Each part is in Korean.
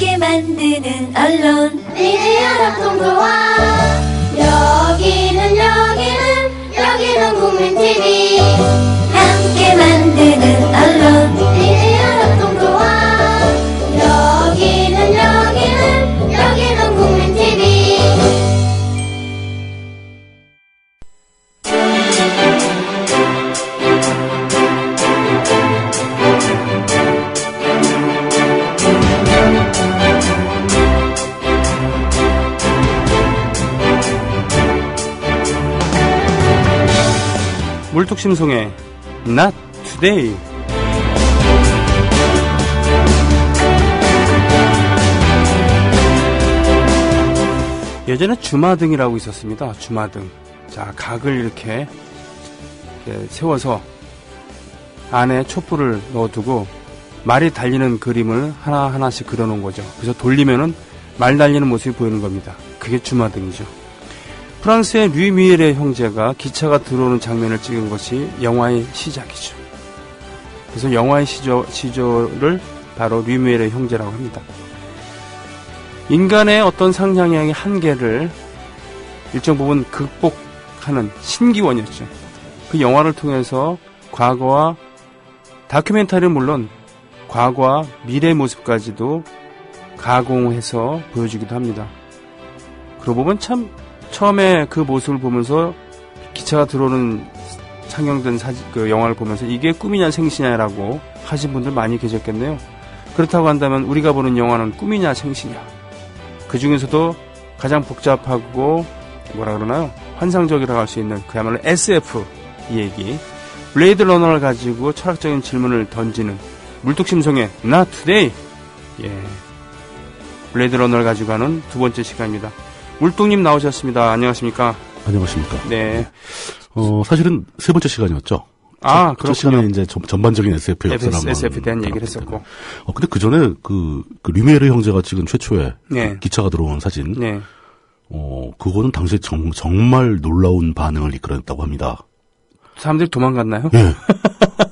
함께 만드는 언론 미디어 협동조합. 여기는 국민TV. 함께 만드는 언론 미디어 협동조합. 여기는 국민TV. 물뚝심송의 Not Today. 예전에 주마등이라고 있었습니다. 주마등. 자, 각을 이렇게 세워서 안에 촛불을 넣어두고 말이 달리는 그림을 하나하나씩 그려놓은 거죠. 그래서 돌리면은 말 달리는 모습이 보이는 겁니다. 그게 주마등이죠. 프랑스의 류미엘의 형제가 기차가 들어오는 장면을 찍은 것이 영화의 시작이죠. 그래서 영화의 시조를 바로 류미엘의 형제라고 합니다. 인간의 어떤 상상력의 한계를 일정 부분 극복하는 신기원이었죠. 그 영화를 통해서 과거와 다큐멘터리는 물론 과거와 미래의 모습까지도 가공해서 보여주기도 합니다. 그러고 보면 참 처음에 그 모습을 보면서 기차가 들어오는 상영된 그 영화를 보면서 이게 꿈이냐 생시냐라고 하신 분들 많이 계셨겠네요. 그렇다고 한다면 우리가 보는 영화는 꿈이냐 생시냐, 그 중에서도 가장 복잡하고 뭐라 그러나요? 환상적이라고 할 수 있는 그야말로 SF 이 얘기, 블레이드 러너를 가지고 철학적인 질문을 던지는 물뚝심송의 Not Today. 블레이드 러너를 가지고 가는 두 번째 시간입니다. 물뚝님 나오셨습니다. 안녕하십니까? 안녕하십니까? 네. 사실은 세 번째 시간이었죠. 그렇군요. 첫 시간에 이제 전반적인 SF 역사를 SF에 대한 얘기를 했었고. 근데 그 전에 그 류미에르 형제가 찍은 최초의 네. 기차가 들어오는 사진. 네. 그거는 당시에 정말 놀라운 반응을 이끌어냈다고 합니다. 사람들이 도망갔나요? 예.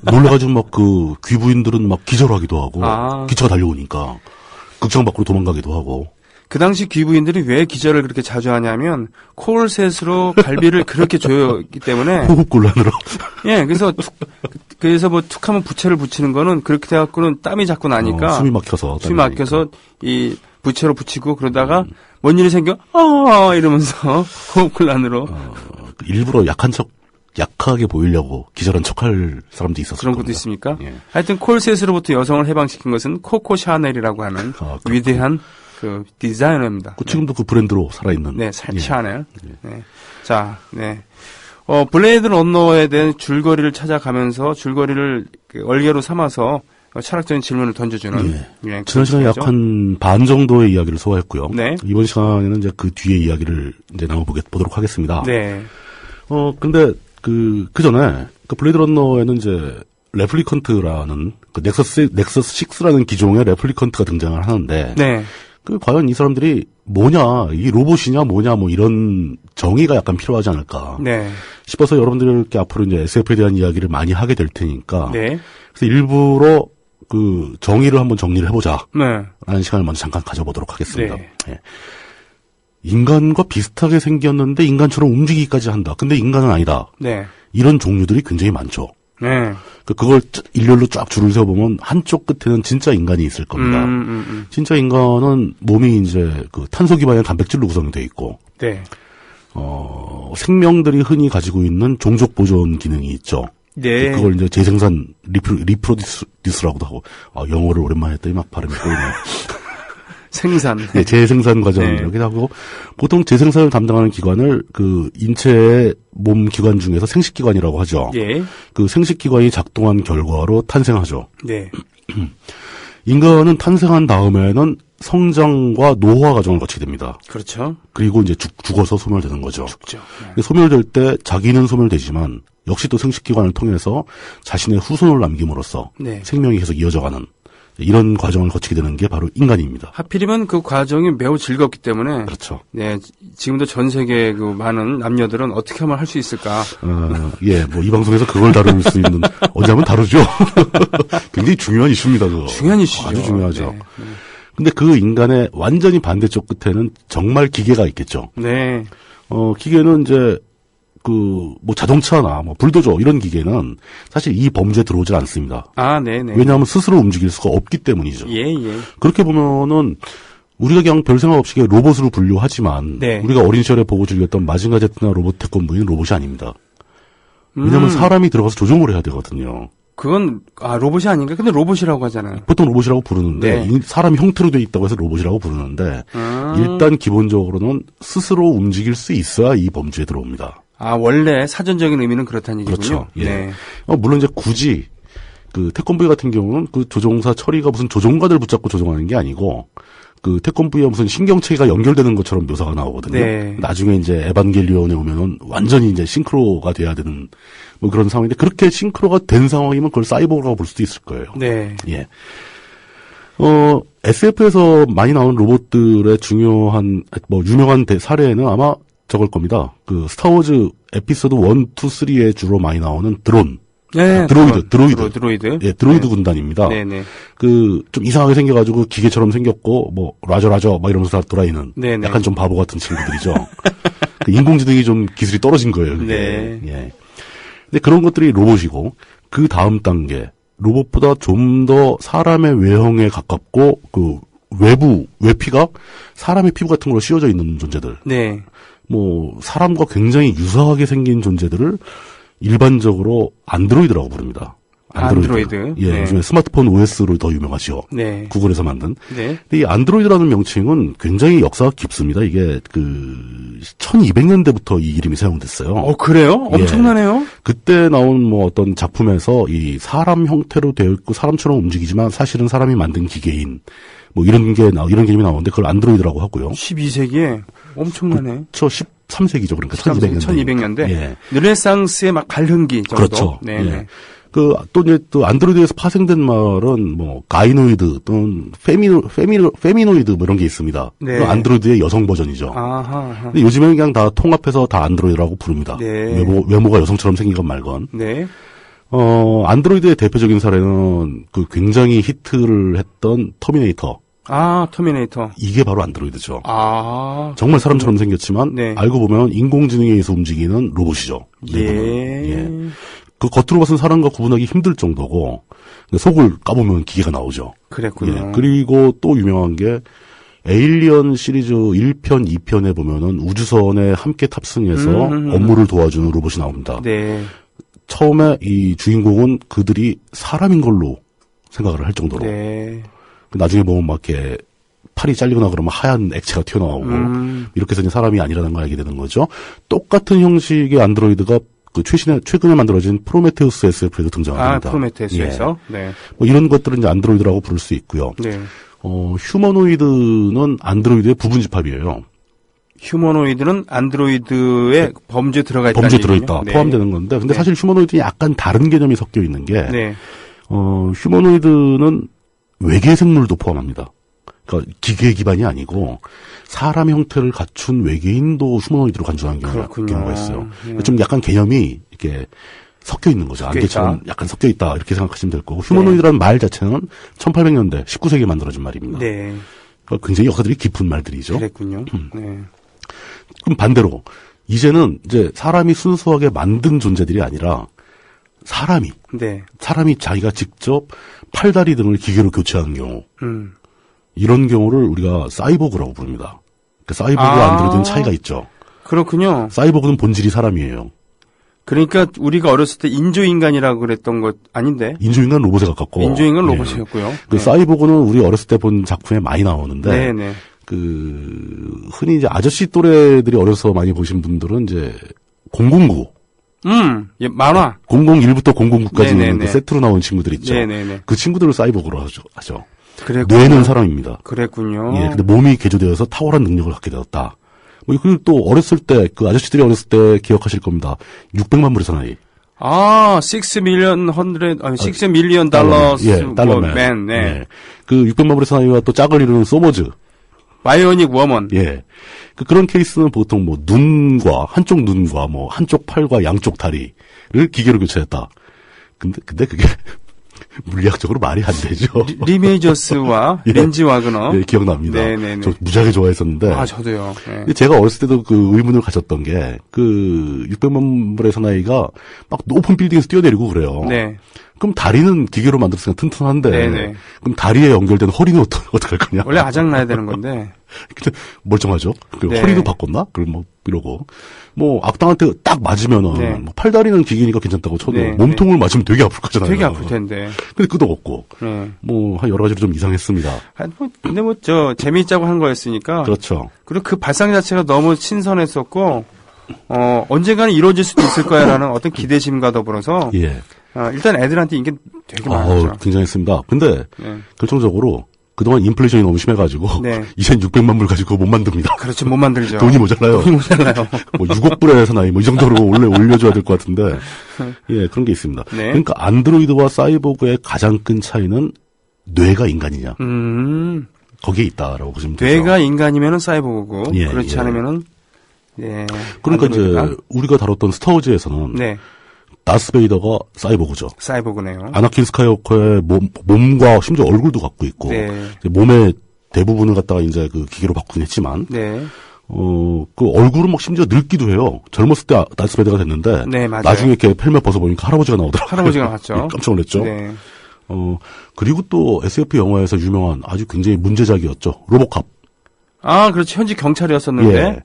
놀라가지고 막 그 귀부인들은 막 기절하기도 하고. 기차가 달려오니까. 극장 밖으로 도망가기도 하고. 그 당시 귀부인들이 왜 기절을 그렇게 자주 하냐면 콜셋으로 갈비를 그렇게 조였기 때문에 호흡곤란으로. 예, 그래서 뭐 툭하면 부채를 붙이는 거는 그렇게 돼갖고는 땀이 자꾸 나니까 숨이 막혀서 이 부채로 붙이고 그러다가 뭔 일이 생겨 이러면서 호흡곤란으로 일부러 약하게 보이려고 기절한 척할 사람도 있었어요. 그런 것도 있습니까? 예. 하여튼 콜셋으로부터 여성을 해방시킨 것은 코코 샤넬이라고 하는 위대한 그 디자이너입니다. 지금도 그 브랜드로 살아있는. 네, 샤넬. 네. 자, 네. 블레이드 러너에 대한 줄거리를 찾아가면서 줄거리를 얼개로 삼아서 철학적인 질문을 던져주는. 예, 지난 시간에 약 한 반 정도의 이야기를 소화했고요. 네. 이번 시간에는 이제 그 뒤의 이야기를 이제 나눠보도록 하겠습니다. 네. 근데 그 전에 그 블레이드 러너에는 이제 레플리컨트라는 그 넥서스 6라는 기종의 레플리컨트가 등장을 하는데. 네. 과연 이 사람들이 뭐냐, 이 로봇이냐 뭐냐, 뭐 이런 정의가 약간 필요하지 않을까. 네. 싶어서 여러분들께 앞으로 이제 SF에 대한 이야기를 많이 하게 될 테니까. 네. 그래서 일부러 그 정의를 한번 정리를 해보자. 네. 라는 시간을 먼저 잠깐 가져보도록 하겠습니다. 네. 네. 인간과 비슷하게 생겼는데 인간처럼 움직이기까지 한다. 근데 인간은 아니다. 네. 이런 종류들이 굉장히 많죠. 네. 그걸 일렬로 쫙 줄을 세워보면 한쪽 끝에는 진짜 인간이 있을 겁니다. 진짜 인간은 몸이 이제 그 탄소 기반의 단백질로 구성되어 있고, 네. 생명들이 흔히 가지고 있는 종족 보존 기능이 있죠. 네. 그걸 이제 재생산 리프로듀스라고도 하고, 영어를 오랜만에 했더니 막 발음이 꼬이네요. 생산. 네, 재생산 과정 이렇게 하고 보통 재생산을 담당하는 기관을 그 인체의 몸 기관 중에서 생식기관이라고 하죠. 예. 그 생식기관이 작동한 결과로 탄생하죠. 네. 인간은 탄생한 다음에는 성장과 노화 과정을 거치게 됩니다. 그렇죠. 그리고 이제 죽어서 소멸되는 거죠. 죽죠. 네. 소멸될 때 자기는 소멸되지만 역시 또 생식기관을 통해서 자신의 후손을 남김으로써 네. 생명이 계속 이어져가는 이런 과정을 거치게 되는 게 바로 인간입니다. 하필이면 그 과정이 매우 즐겁기 때문에. 그렇죠. 네, 지금도 전 세계 그 많은 남녀들은 어떻게 하면 할 수 있을까? 예, 뭐 이 방송에서 그걸 다룰 수 있는 언제 하면 다루죠. 굉장히 중요한 이슈입니다. 그거. 중요한 이슈죠. 아주 중요하죠. 근데 그 인간의 완전히 반대쪽 끝에는 정말 기계가 있겠죠. 네. 기계는 이제 뭐 자동차나 뭐 불도저 이런 기계는 사실 이 범죄에 들어오질 않습니다. 아, 네네. 왜냐하면 스스로 움직일 수가 없기 때문이죠. 예. 그렇게 보면은 우리가 그냥 별 생각 없이 로봇으로 분류하지만 네. 우리가 어린 시절에 보고 즐겼던 마징가 제트나 로봇 태권부는 로봇이 아닙니다. 왜냐하면 사람이 들어가서 조종을 해야 되거든요. 그건 로봇이 아닌가? 근데 로봇이라고 하잖아요. 보통 로봇이라고 부르는데 네. 사람 형태로 돼 있다고 해서 로봇이라고 부르는데 일단 기본적으로는 스스로 움직일 수 있어야 이 범죄에 들어옵니다. 원래 사전적인 의미는 그렇다는 얘기군요. 그렇죠. 예. 네. 물론 이제 굳이 태권브이 같은 경우는 그 조종사 처리가 무슨 조종관을 붙잡고 조종하는 게 아니고 태권브이와 무슨 신경체계가 연결되는 것처럼 묘사가 나오거든요. 네. 나중에 이제 에반겔리온에 오면은 완전히 이제 싱크로가 돼야 되는 뭐 그런 상황인데 그렇게 싱크로가 된 상황이면 그걸 사이보그라고 볼 수도 있을 거예요. 네. 예. SF에서 많이 나오는 로봇들의 중요한 유명한 사례는 아마 저걸 겁니다. 스타워즈 에피소드 1, 2, 3에 주로 많이 나오는 드론. 네, 드로이드. 예, 드로이드 군단입니다. 네네. 좀 이상하게 생겨가지고 기계처럼 생겼고, 라저, 막 이러면서 다 돌아있는. 네네. 약간 좀 바보 같은 친구들이죠. 인공지능이 좀 기술이 떨어진 거예요, 그게. 네. 예. 근데 그런 것들이 로봇이고, 그 다음 단계, 로봇보다 좀 더 사람의 외형에 가깝고, 외피가 사람의 피부 같은 걸로 씌워져 있는 존재들. 네. 사람과 굉장히 유사하게 생긴 존재들을 일반적으로 안드로이드라고 부릅니다. 안드로이드. 예, 네. 요즘에 스마트폰 OS로 더 유명하죠. 네. 구글에서 만든. 네. 근데 이 안드로이드라는 명칭은 굉장히 역사가 깊습니다. 이게 1200년대부터 이 이름이 사용됐어요. 그래요? 엄청나네요. 예. 그때 나온 어떤 작품에서 이 사람 형태로 되어 있고 사람처럼 움직이지만 사실은 사람이 만든 기계인 이런 개념이 나오는데 그걸 안드로이드라고 하고요. 12세기에 엄청나네. 그렇죠. 13세기죠. 그러니까 1200년대. 예. 르네상스의 막 갈흥기 정도. 그렇죠. 네. 예. 또 안드로이드에서 파생된 말은 가이노이드 또는 페미노이드 이런 게 있습니다. 네. 안드로이드의 여성 버전이죠. 아하. 근데 요즘에는 그냥 다 통합해서 다 안드로이드라고 부릅니다. 네. 외모가 여성처럼 생긴 건 말건. 네. 안드로이드의 대표적인 사례는 굉장히 히트를 했던 터미네이터. 터미네이터. 이게 바로 안드로이드죠. 아. 정말 사람처럼 생겼지만, 네. 알고 보면 인공지능에 의해서 움직이는 로봇이죠. 예. 그 겉으로 봐서는 사람과 구분하기 힘들 정도고, 속을 까보면 기계가 나오죠. 그랬군요. 예. 그리고 또 유명한 게, 에일리언 시리즈 1편, 2편에 보면은 우주선에 함께 탑승해서 업무를 도와주는 로봇이 나옵니다. 네. 처음에 이 주인공은 그들이 사람인 걸로 생각을 할 정도로. 네. 나중에 보면 막 이렇게 팔이 잘리거나 그러면 하얀 액체가 튀어나오고 이렇게 해서 이제 사람이 아니라는 걸 알게 되는 거죠. 똑같은 형식의 안드로이드가 최근에 만들어진 프로메테우스 SF에도 등장합니다. 프로메테우스에서. 예. 네. 이런 것들은 이제 안드로이드라고 부를 수 있고요. 네. 휴머노이드는 안드로이드의 부분 집합이에요. 휴머노이드는 안드로이드의 범죄에 들어가 있다. 범죄에 들어있다. 네. 포함되는 건데, 근데 네. 사실 휴머노이드는 약간 다른 개념이 섞여 있는 게, 네. 휴머노이드는 외계 생물도 포함합니다. 그러니까 기계 기반이 아니고 사람 형태를 갖춘 외계인도 휴머노이드로 간주하는 경우가 있어요. 좀 약간 개념이 이렇게 섞여 있는 거죠. 안개처럼 약간 섞여 있다 이렇게 생각하시면 될 거고 휴머노이드라는 말 자체는 1800년대 19세기에 만들어진 말입니다. 네. 그러니까 굉장히 역사들이 깊은 말들이죠. 그랬군요. 네. 그럼 반대로 이제는 이제 사람이 순수하게 만든 존재들이 아니라 사람이 자기가 직접 팔다리 등을 기계로 교체하는 경우 이런 경우를 우리가 사이보그라고 부릅니다. 그러니까 사이보그와 안드로이드는 차이가 있죠. 그렇군요. 사이보그는 본질이 사람이에요. 그러니까 우리가 어렸을 때 인조인간이라고 그랬던 것 아닌데? 인조인간 로봇에 가깝고. 인조인간 로봇이었고요. 그 사이보그는 우리 어렸을 때 본 작품에 많이 나오는데 네네. 흔히 이제 아저씨 또래들이 어려서 많이 보신 분들은 이제 009. 예, 만화. 001부터 009까지 있는 그 세트로 나온 친구들 있죠. 네네네. 그 친구들을 사이보그로 하죠. 그랬군요. 뇌는 사람입니다. 그랬군요. 예, 근데 몸이 개조되어서 탁월한 능력을 갖게 되었다. 그리고 또 어렸을 때, 그 아저씨들이 어렸을 때 기억하실 겁니다. 600만 불의 사나이. 6 밀리언 달러스. 예, 달러맨. 네. 예. 그 600만 불의 사나이와 또 짝을 이루는 소머즈. 바이오닉 워먼. 예. 그런 케이스는 보통 한쪽 눈과 한쪽 팔과 양쪽 다리를 기계로 교체했다. 근데 그게 물리학적으로 말이 안 되죠. 리메이저스와 예. 렌지 와그너. 네, 기억납니다. 네네네. 저 무지하게 좋아했었는데. 아, 저도요. 네. 제가 어렸을 때도 그 의문을 가졌던 게, 600만 불의 사나이가 막 높은 빌딩에서 뛰어내리고 그래요. 네. 그럼 다리는 기계로 만들었으니까 튼튼한데, 네네. 그럼 다리에 연결된 허리는 어떡할 거냐? 원래 아작나야 되는 건데. 근데 멀쩡하죠? 그 네. 허리도 바꿨나? 그럼 뭐, 이러고. 뭐, 악당한테 딱 맞으면은, 네. 뭐 팔다리는 기계니까 괜찮다고 쳐도, 네, 몸통을 맞으면 되게 아플 거잖아요. 되게 아플 텐데. 근데 끄덕없고. 네. 뭐, 한 여러 가지로 좀 이상했습니다. 근데 재미있자고 한 거였으니까. 그렇죠. 그리고 그 발상 자체가 너무 신선했었고, 언젠가는 이루어질 수도 있을 거야라는 어떤 기대심과 더불어서, 예. 일단 애들한테 인기 되게 많았죠. 굉장했습니다. 근데, 네. 결정적으로, 그동안 인플레이션이 너무 심해가지고, 네. 이젠 600만 불 가지고 못 만듭니다. 그렇죠. 못 만들죠. 돈이 모자라요. 돈이 모자라요. 뭐 6억 불의 사나이 뭐 이 정도로 원래 올려줘야 될 것 같은데 예 그런 게 있습니다. 네. 그러니까 안드로이드와 사이보그의 가장 큰 차이는 뇌가 인간이냐 거기에 있다라고 보시면 되죠. 뇌가 인간이면은 사이보그고 예, 그렇지 예. 않으면은 예. 그러니까 안드로이드가? 이제 우리가 다뤘던 스타워즈에서는 네. 다스베이더가 사이보그죠. 사이보그네요. 아나킨 스카이워커의 몸과 심지어 얼굴도 갖고 있고 네. 이제 몸의 대부분을 갖다가 이제 그 기계로 바꾸긴 했지만 네. 그 얼굴은 막 심지어 늙기도 해요. 젊었을 때 다스베이더가 됐는데 네, 맞아요. 나중에 이렇게 헬멧 벗어보니까 할아버지가 나오더라고요. 할아버지가 나왔죠. 예, 깜짝 놀랐죠. 네. 그리고 또 SF 영화에서 유명한 아주 굉장히 문제작이었죠. 로보캅. 아, 그렇지. 현직 경찰이었었는데. 예.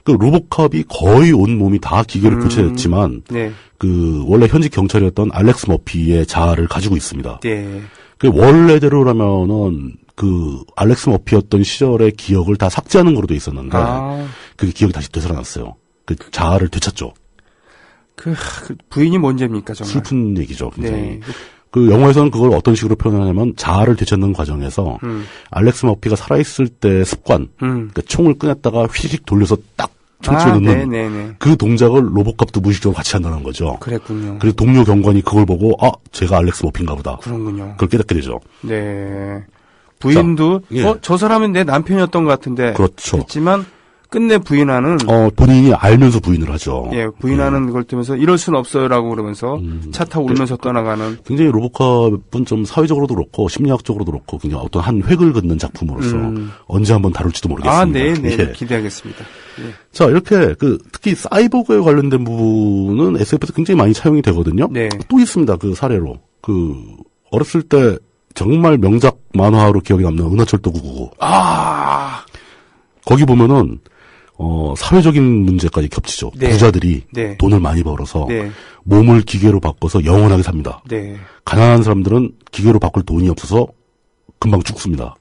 그 로보캅이 거의 온 몸이 다 기계로 교체됐지만 네. 그 원래 현직 경찰이었던 알렉스 머피의 자아를 가지고 있습니다. 네. 그 원래대로라면은 그 알렉스 머피였던 시절의 기억을 다 삭제하는 거로 돼 있었는데 그 기억이 다시 되살아났어요. 그 자아를 되찾죠. 그 부인이 뭔 죄입니까, 정말. 슬픈 얘기죠. 굉장히. 네. 그 영화에서는 그걸 어떤 식으로 표현하냐면 자아를 되찾는 과정에서 알렉스 머피가 살아있을 때 습관, 그러니까 총을 꺼냈다가 휘식 돌려서 딱 총집에 넣는 네네네. 그 동작을 로보캅도 무의식적으로 같이 한다는 거죠. 그랬군요. 그래서 동료 경관이 그걸 보고 제가 알렉스 머피인가 보다. 그런군요. 그걸 깨닫게 되죠. 네. 부인도 자, 예. 저 사람은 내 남편이었던 것 같은데. 그렇죠. 했지만 끝내 부인하는 본인이 알면서 부인을 하죠. 예, 부인하는 걸 뜨면서 이럴 순 없어요라고 그러면서 차 타고 울면서 떠나가는. 굉장히 로보캅은 좀 사회적으로도 그렇고 심리학적으로도 그렇고 굉장히 어떤 한 획을 긋는 작품으로서 언제 한번 다룰지도 모르겠습니다. 네, 예. 기대하겠습니다. 예. 자, 이렇게 특히 사이보그에 관련된 부분은 SF에서 굉장히 많이 차용이 되거든요. 네. 또 있습니다. 그 사례로 어렸을 때 정말 명작 만화로 기억에 남는 은하철도 999. 거기 보면은 사회적인 문제까지 겹치죠. 네. 부자들이 네. 돈을 많이 벌어서 네. 몸을 기계로 바꿔서 영원하게 삽니다. 네. 가난한 사람들은 기계로 바꿀 돈이 없어서 금방 죽습니다.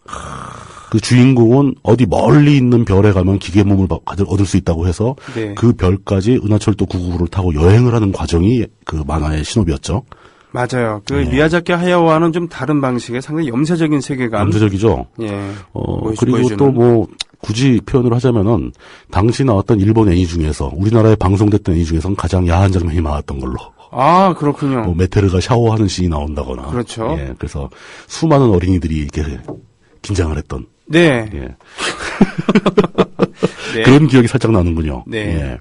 그 주인공은 어디 멀리 있는 별에 가면 기계 몸을 얻을 수 있다고 해서 네. 그 별까지 은하철도 999를 타고 여행을 하는 과정이 그 만화의 신호비였죠. 맞아요. 네. 미야자키 하야오와는 좀 다른 방식의 상당히 염세적인 세계관. 염세적이죠. 예. 그리고 보여주는. 또 굳이 표현을 하자면은 당시 나왔던 일본 애니 중에서 우리나라에 방송됐던 애니 중에서는 가장 야한 장면이 많았던 걸로. 그렇군요. 메테르가 샤워하는 씬이 나온다거나. 그렇죠. 예, 그래서 수많은 어린이들이 이렇게 긴장을 했던. 네. 예. 네. 그런 기억이 살짝 나는군요. 네. 예.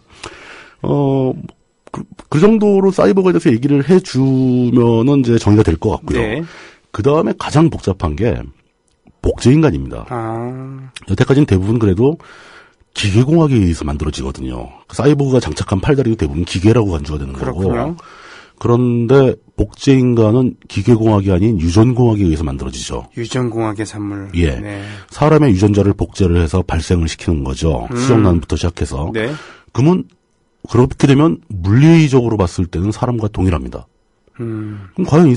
그 정도로 사이버거에 대해서 얘기를 해주면은 이제 정리가 될 것 같고요. 네. 그 다음에 가장 복잡한 게 복제인간입니다. 여태까지는 대부분 그래도 기계공학에 의해서 만들어지거든요. 사이보그가 장착한 팔다리도 대부분 기계라고 간주가 되는 그렇군요. 거고. 그런데 복제인간은 기계공학이 아닌 유전공학에 의해서 만들어지죠. 유전공학의 산물. 예. 네. 사람의 유전자를 복제를 해서 발생을 시키는 거죠. 수정란부터 시작해서. 네. 그러면 그렇게 되면 물리적으로 봤을 때는 사람과 동일합니다. 그럼 과연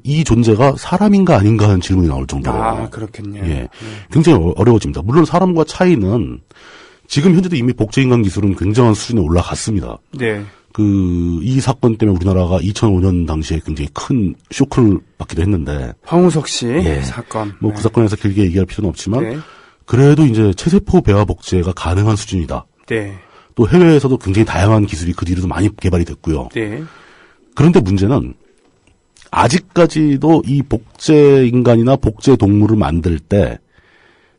이 존재가 사람인가 아닌가 하는 질문이 나올 정도로. 그렇겠네요. 예. 굉장히 어려워집니다. 물론 사람과 차이는 지금 현재도 이미 복제인간 기술은 굉장한 수준에 올라갔습니다. 네. 이 사건 때문에 우리나라가 2005년 당시에 굉장히 큰 쇼크를 받기도 했는데. 황우석 씨 예. 사건. 그 사건에서 길게 얘기할 필요는 없지만. 네. 그래도 이제 체세포 배아 복제가 가능한 수준이다. 네. 또 해외에서도 굉장히 다양한 기술이 그 뒤로도 많이 개발이 됐고요. 네. 그런데 문제는 아직까지도 이 복제 인간이나 복제 동물을 만들 때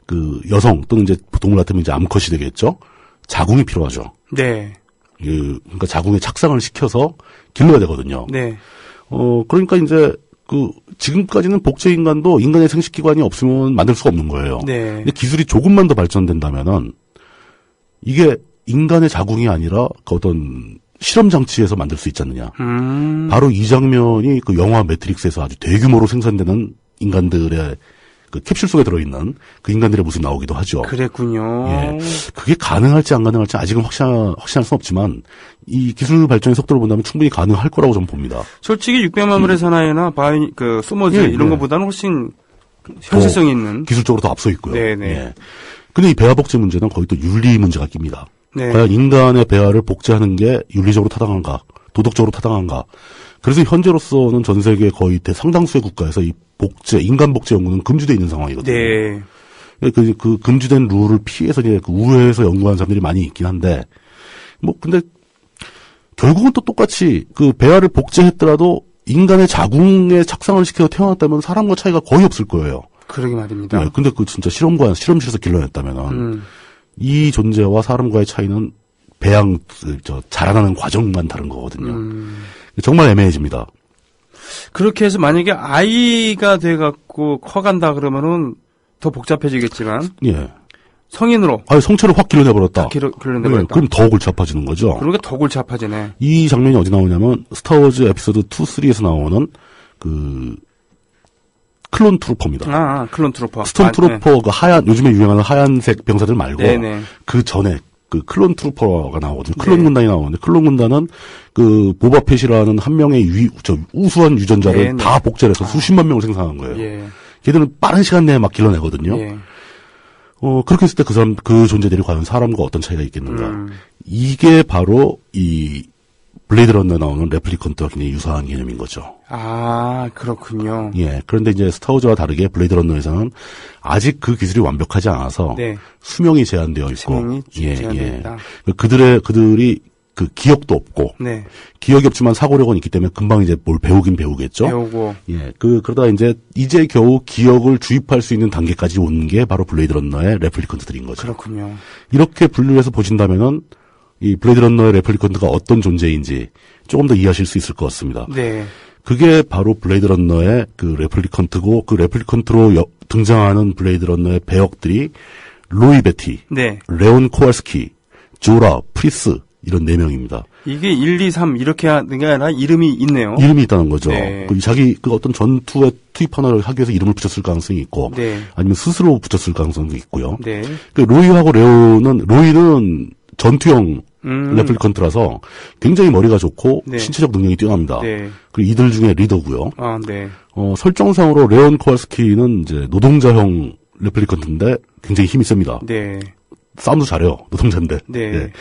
그 여성 또는 이제 동물 같으면 이제 암컷이 되겠죠. 자궁이 필요하죠. 네. 그러니까 자궁에 착상을 시켜서 길러야 되거든요. 네. 그러니까 이제 지금까지는 복제 인간도 인간의 생식기관이 없으면 만들 수가 없는 거예요. 네. 근데 기술이 조금만 더 발전된다면은 이게 인간의 자궁이 아니라 그 어떤 실험 장치에서 만들 수 있지 않느냐. 바로 이 장면이 그 영화 매트릭스에서 아주 대규모로 생산되는 인간들의 그 캡슐 속에 들어있는 그 인간들의 모습이 나오기도 하죠. 그랬군요. 예. 그게 가능할지 안 가능할지 아직은 확신할 수는 없지만 이 기술 발전의 속도를 본다면 충분히 가능할 거라고 저는 봅니다. 솔직히 600만물의 사나이나 소머즈 이런 것보다는 훨씬 현실성이 있는. 기술적으로 더 앞서 있고요. 네네. 예. 근데 이 배아 복제 문제는 거의 또 윤리 문제가 낍니다. 네. 과연 인간의 배아를 복제하는 게 윤리적으로 타당한가, 도덕적으로 타당한가. 그래서 현재로서는 전 세계 거의 상당수의 국가에서 이 인간 복제 연구는 금지되어 있는 상황이거든요. 네. 그 금지된 룰을 피해서 이제 그 우회해서 연구하는 사람들이 많이 있긴 한데, 근데 결국은 또 똑같이 그 배아를 복제했더라도 인간의 자궁에 착상을 시켜서 태어났다면 사람과 차이가 거의 없을 거예요. 그러게 말입니다. 네, 근데 진짜 실험실에서 길러냈다면은 이 존재와 사람과의 차이는 자라나는 과정만 다른 거거든요. 정말 애매해집니다. 그렇게 해서 만약에 아이가 돼갖고 커간다 그러면은 더 복잡해지겠지만. 예. 성인으로. 성체를 확 길러내버렸다. 길러내버렸다. 네, 그럼 더 골치 아파지는 거죠. 그러니까 더 골치 아파지네. 이 장면이 어디 나오냐면, 스타워즈 에피소드 2, 3에서 나오는, 클론 트루퍼입니다. 클론 트루퍼. 스톰 트루퍼가 요즘에 유행하는 하얀색 병사들 말고, 네네. 그 전에, 클론 트루퍼가 나오거든요. 클론 군단이 나오는데, 클론 군단은, 보바펫이라는 한 명의 우수한 유전자를 네네. 다 복제를 해서 수십만 명을 생산한 거예요. 예. 걔들은 빠른 시간 내에 막 길러내거든요. 예. 그렇게 했을 때 그 존재들이 과연 사람과 어떤 차이가 있겠는가. 이게 바로 이 블레이드 런너에 나오는 레플리컨트와 굉장히 유사한 개념인 거죠. 그렇군요. 예. 그런데 이제 스타워즈와 다르게 블레이드 런너에서는 아직 그 기술이 완벽하지 않아서 네. 수명이 제한되어 있고. 수명이 제한되어 있다. 그들이 기억도 없고. 네. 기억이 없지만 사고력은 있기 때문에 금방 이제 뭘 배우긴 배우겠죠. 배우고. 예. 그러다 이제 겨우 기억을 주입할 수 있는 단계까지 온 게 바로 블레이드 런너의 레플리컨트들인 거죠. 그렇군요. 이렇게 분류해서 보신다면은 이 블레이드 런너의 레플리컨트가 어떤 존재인지 조금 더 이해하실 수 있을 것 같습니다. 네. 그게 바로 블레이드 런너의 그 레플리컨트고 그 레플리컨트로 등장하는 블레이드 런너의 배역들이 로이 베티, 네. 레온 코왈스키, 조라, 프리스 이런 4명입니다. 이게 1, 2, 3 이렇게 하는 게 아니라 이름이 있네요. 이름이 있다는 거죠. 네. 자기 어떤 전투에 투입하는 하기 위해서 이름을 붙였을 가능성이 있고, 네. 아니면 스스로 붙였을 가능성도 있고요. 네. 로이하고 로이는 전투형 레플리컨트라서 굉장히 머리가 좋고 네. 신체적 능력이 뛰어납니다. 네. 그리고 이들 중에 리더고요. 네. 설정상으로 레온 코왈스키는 이제 노동자형 레플리컨트인데 굉장히 힘이 셉니다. 네. 싸움도 잘해요. 노동자인데. 네. 예.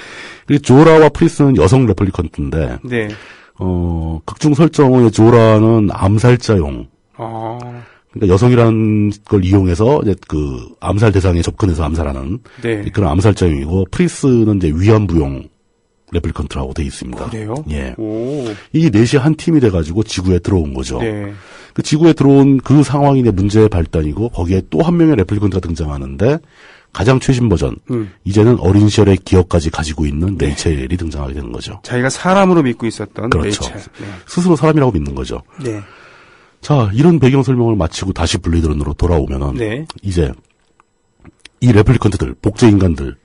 그리고 조라와 프리스는 여성 레플리컨트인데, 네. 극중 설정의 조라는 암살자용. 그러니까 여성이라는 걸 이용해서 이제 암살 대상에 접근해서 암살하는 네. 그런 암살자용이고, 프리스는 이제 위안부용 레플리컨트라고 돼 있습니다. 그래요? 예. 오. 이 넷이 한 팀이 돼가지고 지구에 들어온 거죠. 네. 그 지구에 들어온 그 상황이 이제 문제의 발단이고, 거기에 또 한 명의 레플리컨트가 등장하는데, 가장 최신 버전, 이제는 어린 시절의 기억까지 가지고 있는 레이첼이 등장하게 되는 거죠. 자기가 사람으로 믿고 있었던 그렇죠. 레이첼. 네. 스스로 사람이라고 믿는 거죠. 네. 자, 이런 배경 설명을 마치고 다시 블레이드 런너로 돌아오면은 네. 이제 이 레플리컨트들, 복제 인간들,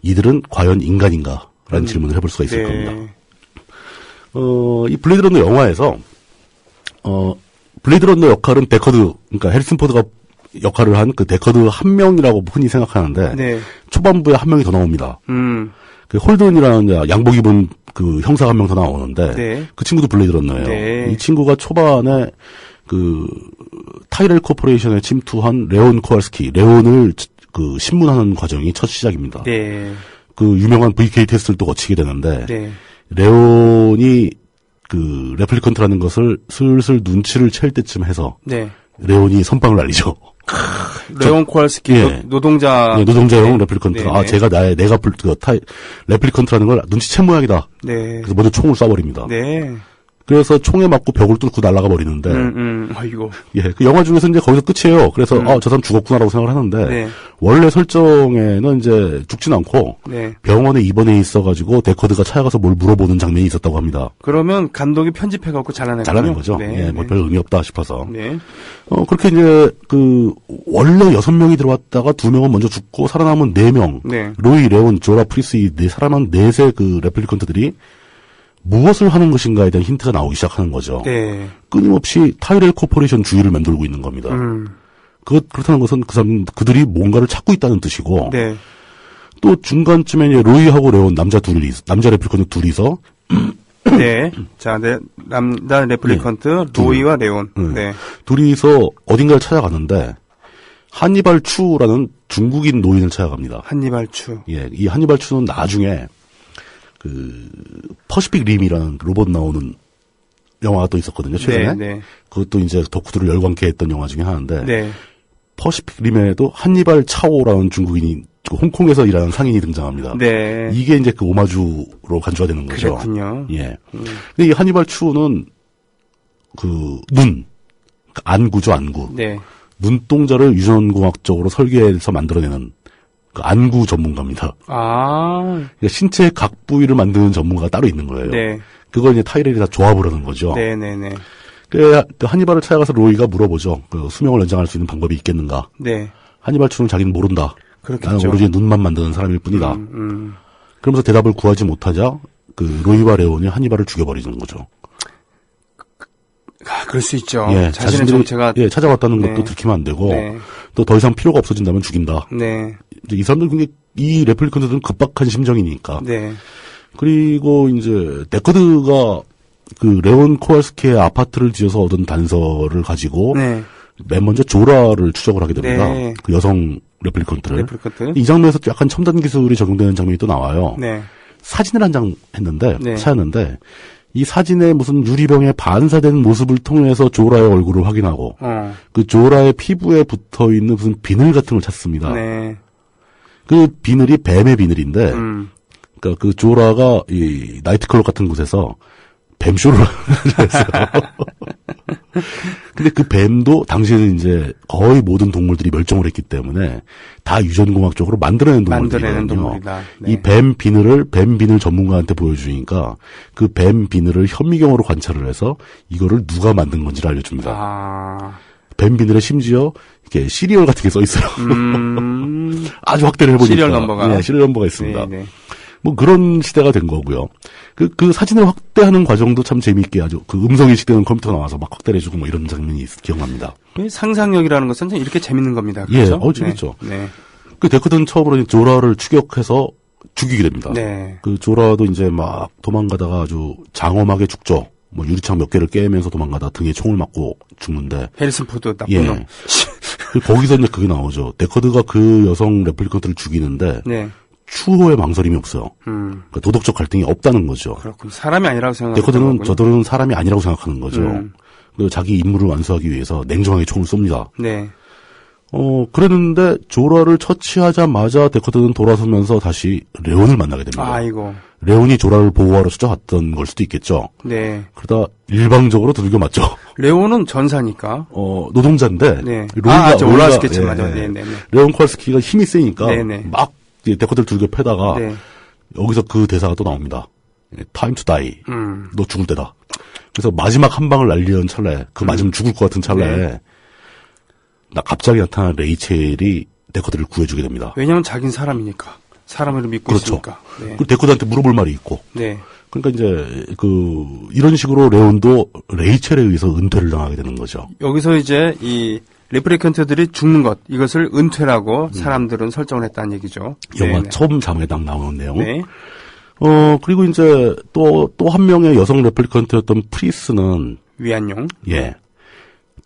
이들은 과연 인간인가라는 질문을 해볼 수가 있을 겁니다. 이 블레이드 런너 영화에서 블레이드 런너 역할은 데커드, 그러니까 해리슨 포드가 역할을 한 그 데커드 한 명이라고 흔히 생각하는데 네. 초반부에 한 명이 더 나옵니다. 그 홀든이라는 양복 입은 그 형사가 한 명 더 나오는데 네. 그 친구도 블레이드 런너예요. 네. 이 친구가 초반에 그 타이렐 코퍼레이션에 침투한 레온 코왈스키, 레온을 그 신문하는 과정이 첫 시작입니다. 네. 그 유명한 VK 테스트를 또 거치게 되는데 네. 레온이 그 레플리컨트라는 것을 슬슬 눈치를 챌 때쯤 해서 네. 레온이 선빵을 날리죠. 레온 코왈스키 예. 노동자용 레플리컨트가 네네. 내가 레플리컨트라는 걸 눈치챈 모양이다. 네. 그래서 먼저 총을 쏴버립니다. 네. 그래서 총에 맞고 벽을 뚫고 날아가 버리는데. 아이고. 예, 그 영화 중에서 이제 거기서 끝이에요. 그래서 저 사람 죽었구나라고 생각을 하는데 네. 원래 설정에는 이제 죽진 않고 네. 병원에 입원해 있어가지고 데커드가 찾아가서 뭘 물어보는 장면이 있었다고 합니다. 그러면 감독이 편집해갖고 잘라낸 거죠. 네. 예, 뭐 별 의미 없다 싶어서. 네. 그렇게 이제 원래 6명이 들어왔다가 2명은 먼저 죽고 살아남은 4명. 네. 로이, 레온, 조라, 프리스 이 살아남은 넷의 그 레플리컨트들이 무엇을 하는 것인가에 대한 힌트가 나오기 시작하는 거죠. 네. 끊임없이 타이렐 코퍼레이션 주위를 맴돌고 있는 겁니다. 그렇다는 것은 그들이 뭔가를 찾고 있다는 뜻이고, 네. 또 중간쯤에 이제 로이하고 레온 남자 레플리컨트 둘이서, 네. 자, 남자 레플리컨트, 로이와 레온. 네. 둘이서 어딘가를 찾아가는데, 한니발 추라는 중국인 노인을 찾아갑니다. 한니발 추. 예, 이 한니발 추는 나중에, 퍼시픽 림이라는 로봇 나오는 영화가 또 있었거든요, 최근에. 네, 네. 그것도 이제 덕후들을 열광케 했던 영화 중에 하나인데, 네. 퍼시픽 림에도 한니발 차오라는 중국인이, 홍콩에서 일하는 상인이 등장합니다. 네. 이게 이제 그 오마주로 간주가 되는 거죠. 그렇군요. 예. 근데 이 한니발 추는, 안구죠, 안구. 네. 눈동자를 유전공학적으로 설계해서 만들어내는 그 안구 전문가입니다. 그러니까 신체의 각 부위를 만드는 전문가가 따로 있는 거예요. 네. 그걸 이제 타이렐이 다 조합을 하는 거죠. 네네네. 그 한니발을 찾아가서 로이가 물어보죠. 수명을 연장할 수 있는 방법이 있겠는가? 네. 한니발 추는 자기는 모른다. 그렇겠죠. 나는 오로지 눈만 만드는 사람일 뿐이다. 그러면서 대답을 구하지 못하자 로이와 레온이 한니발을 죽여버리는 거죠. 그럴 수 있죠. 예, 자신의 정체가 찾아왔다는 네. 것도 들키면 안 되고 네. 또 더 이상 필요가 없어진다면 죽인다. 네. 이 사람들 굉장히 이 레플리컨트들은 급박한 심정이니까. 네. 그리고 이제 데커드가 레온 코알스키의 아파트를 지어서 얻은 단서를 가지고 네. 맨 먼저 조라를 추적을 하게 됩니다. 네. 그 여성 레플리컨트를. 레플리컨트. 이 장면에서 약간 첨단 기술이 적용되는 장면이 또 나와요. 네. 사진을 한 장 네. 찾았는데 이 사진에 무슨 유리병에 반사된 모습을 통해서 조라의 얼굴을 확인하고 그 조라의 피부에 붙어 있는 무슨 비늘 같은 걸 찾습니다. 네. 그 비늘이 뱀의 비늘인데 그러니까 그 조라가 이 나이트클럽 같은 곳에서 뱀쇼를 했어요. 근데 그 뱀도 당시에는 이제 거의 모든 동물들이 멸종을 했기 때문에 다 유전공학적으로 만들어낸 동물들이거든요. 네. 이 뱀 비늘 전문가한테 보여주니까 그 뱀 비늘을 현미경으로 관찰을 해서 이거를 누가 만든 건지를 알려줍니다. 뱀 비늘에 심지어 이렇게 시리얼 같은 게 써 있어요. 아주 확대를 해보니까 시리얼 넘버가. 네, 시리얼 넘버가 있습니다. 네, 네. 뭐 그런 시대가 된 거고요. 그 사진을 확대하는 과정도 참 재미있게 아주 음성 인식되는 컴퓨터가 나와서 막 확대를 해주고 뭐 이런 장면이 기억납니다. 상상력이라는 것은 이렇게 재밌는 겁니다. 그렇죠? 예, 재밌죠. 네. 그 데커드는 처음으로 조라를 추격해서 죽이게 됩니다. 네. 그 조라도 이제 막 도망가다가 아주 장엄하게 죽죠. 뭐 유리창 몇 개를 깨면서 도망가다 등에 총을 맞고 죽는데. 해리슨 포드 나쁜 놈. 거기서 이제 그게 나오죠. 데커드가 그 여성 레플리컨트를 죽이는데. 네. 추호의 망설임이 없어요. 그러니까 도덕적 갈등이 없다는 거죠. 그렇군. 사람이 아니라고 생각하는 데커드는 저들은 사람이 아니라고 생각하는 거죠. 그리고 자기 임무를 완수하기 위해서 냉정하게 총을 쏩니다. 네. 그랬는데 조라를 처치하자마자 데커드는 돌아서면서 다시 레온을 만나게 됩니다. 아이고. 레온이 조라를 보호하러 쫓아갔던 걸 수도 있겠죠. 네. 그러다 일방적으로 두들겨 맞죠. 레온은 전사니까. 노동자인데. 네. 올라왔겠지, 맞아. 네네. 레온 콜스키가 힘이 세니까. 네네. 막 데커드를 두들겨 패다가. 네. 여기서 그 대사가 또 나옵니다. Time to die. 너 죽을 때다. 그래서 마지막 한 방을 날리는 찰나에, 맞으면 죽을 것 같은 찰나에, 네. 갑자기 나타난 레이첼이 데커드를 구해주게 됩니다. 왜냐면 자긴 사람이니까. 사람을 믿고 그렇죠. 있으니까. 네. 그리고 데커드한테 물어볼 말이 있고. 네. 그러니까 이제, 이런 식으로 레온도 레이첼에 의해서 은퇴를 당하게 되는 거죠. 여기서 이제 레플리컨트들이 죽는 것, 이것을 은퇴라고 사람들은 설정을 했다는 얘기죠. 영화 네네. 처음 장면에 딱 나오는 내용. 네. 그리고 이제 또 한 명의 여성 레플리컨트였던 프리스는. 위안용. 예.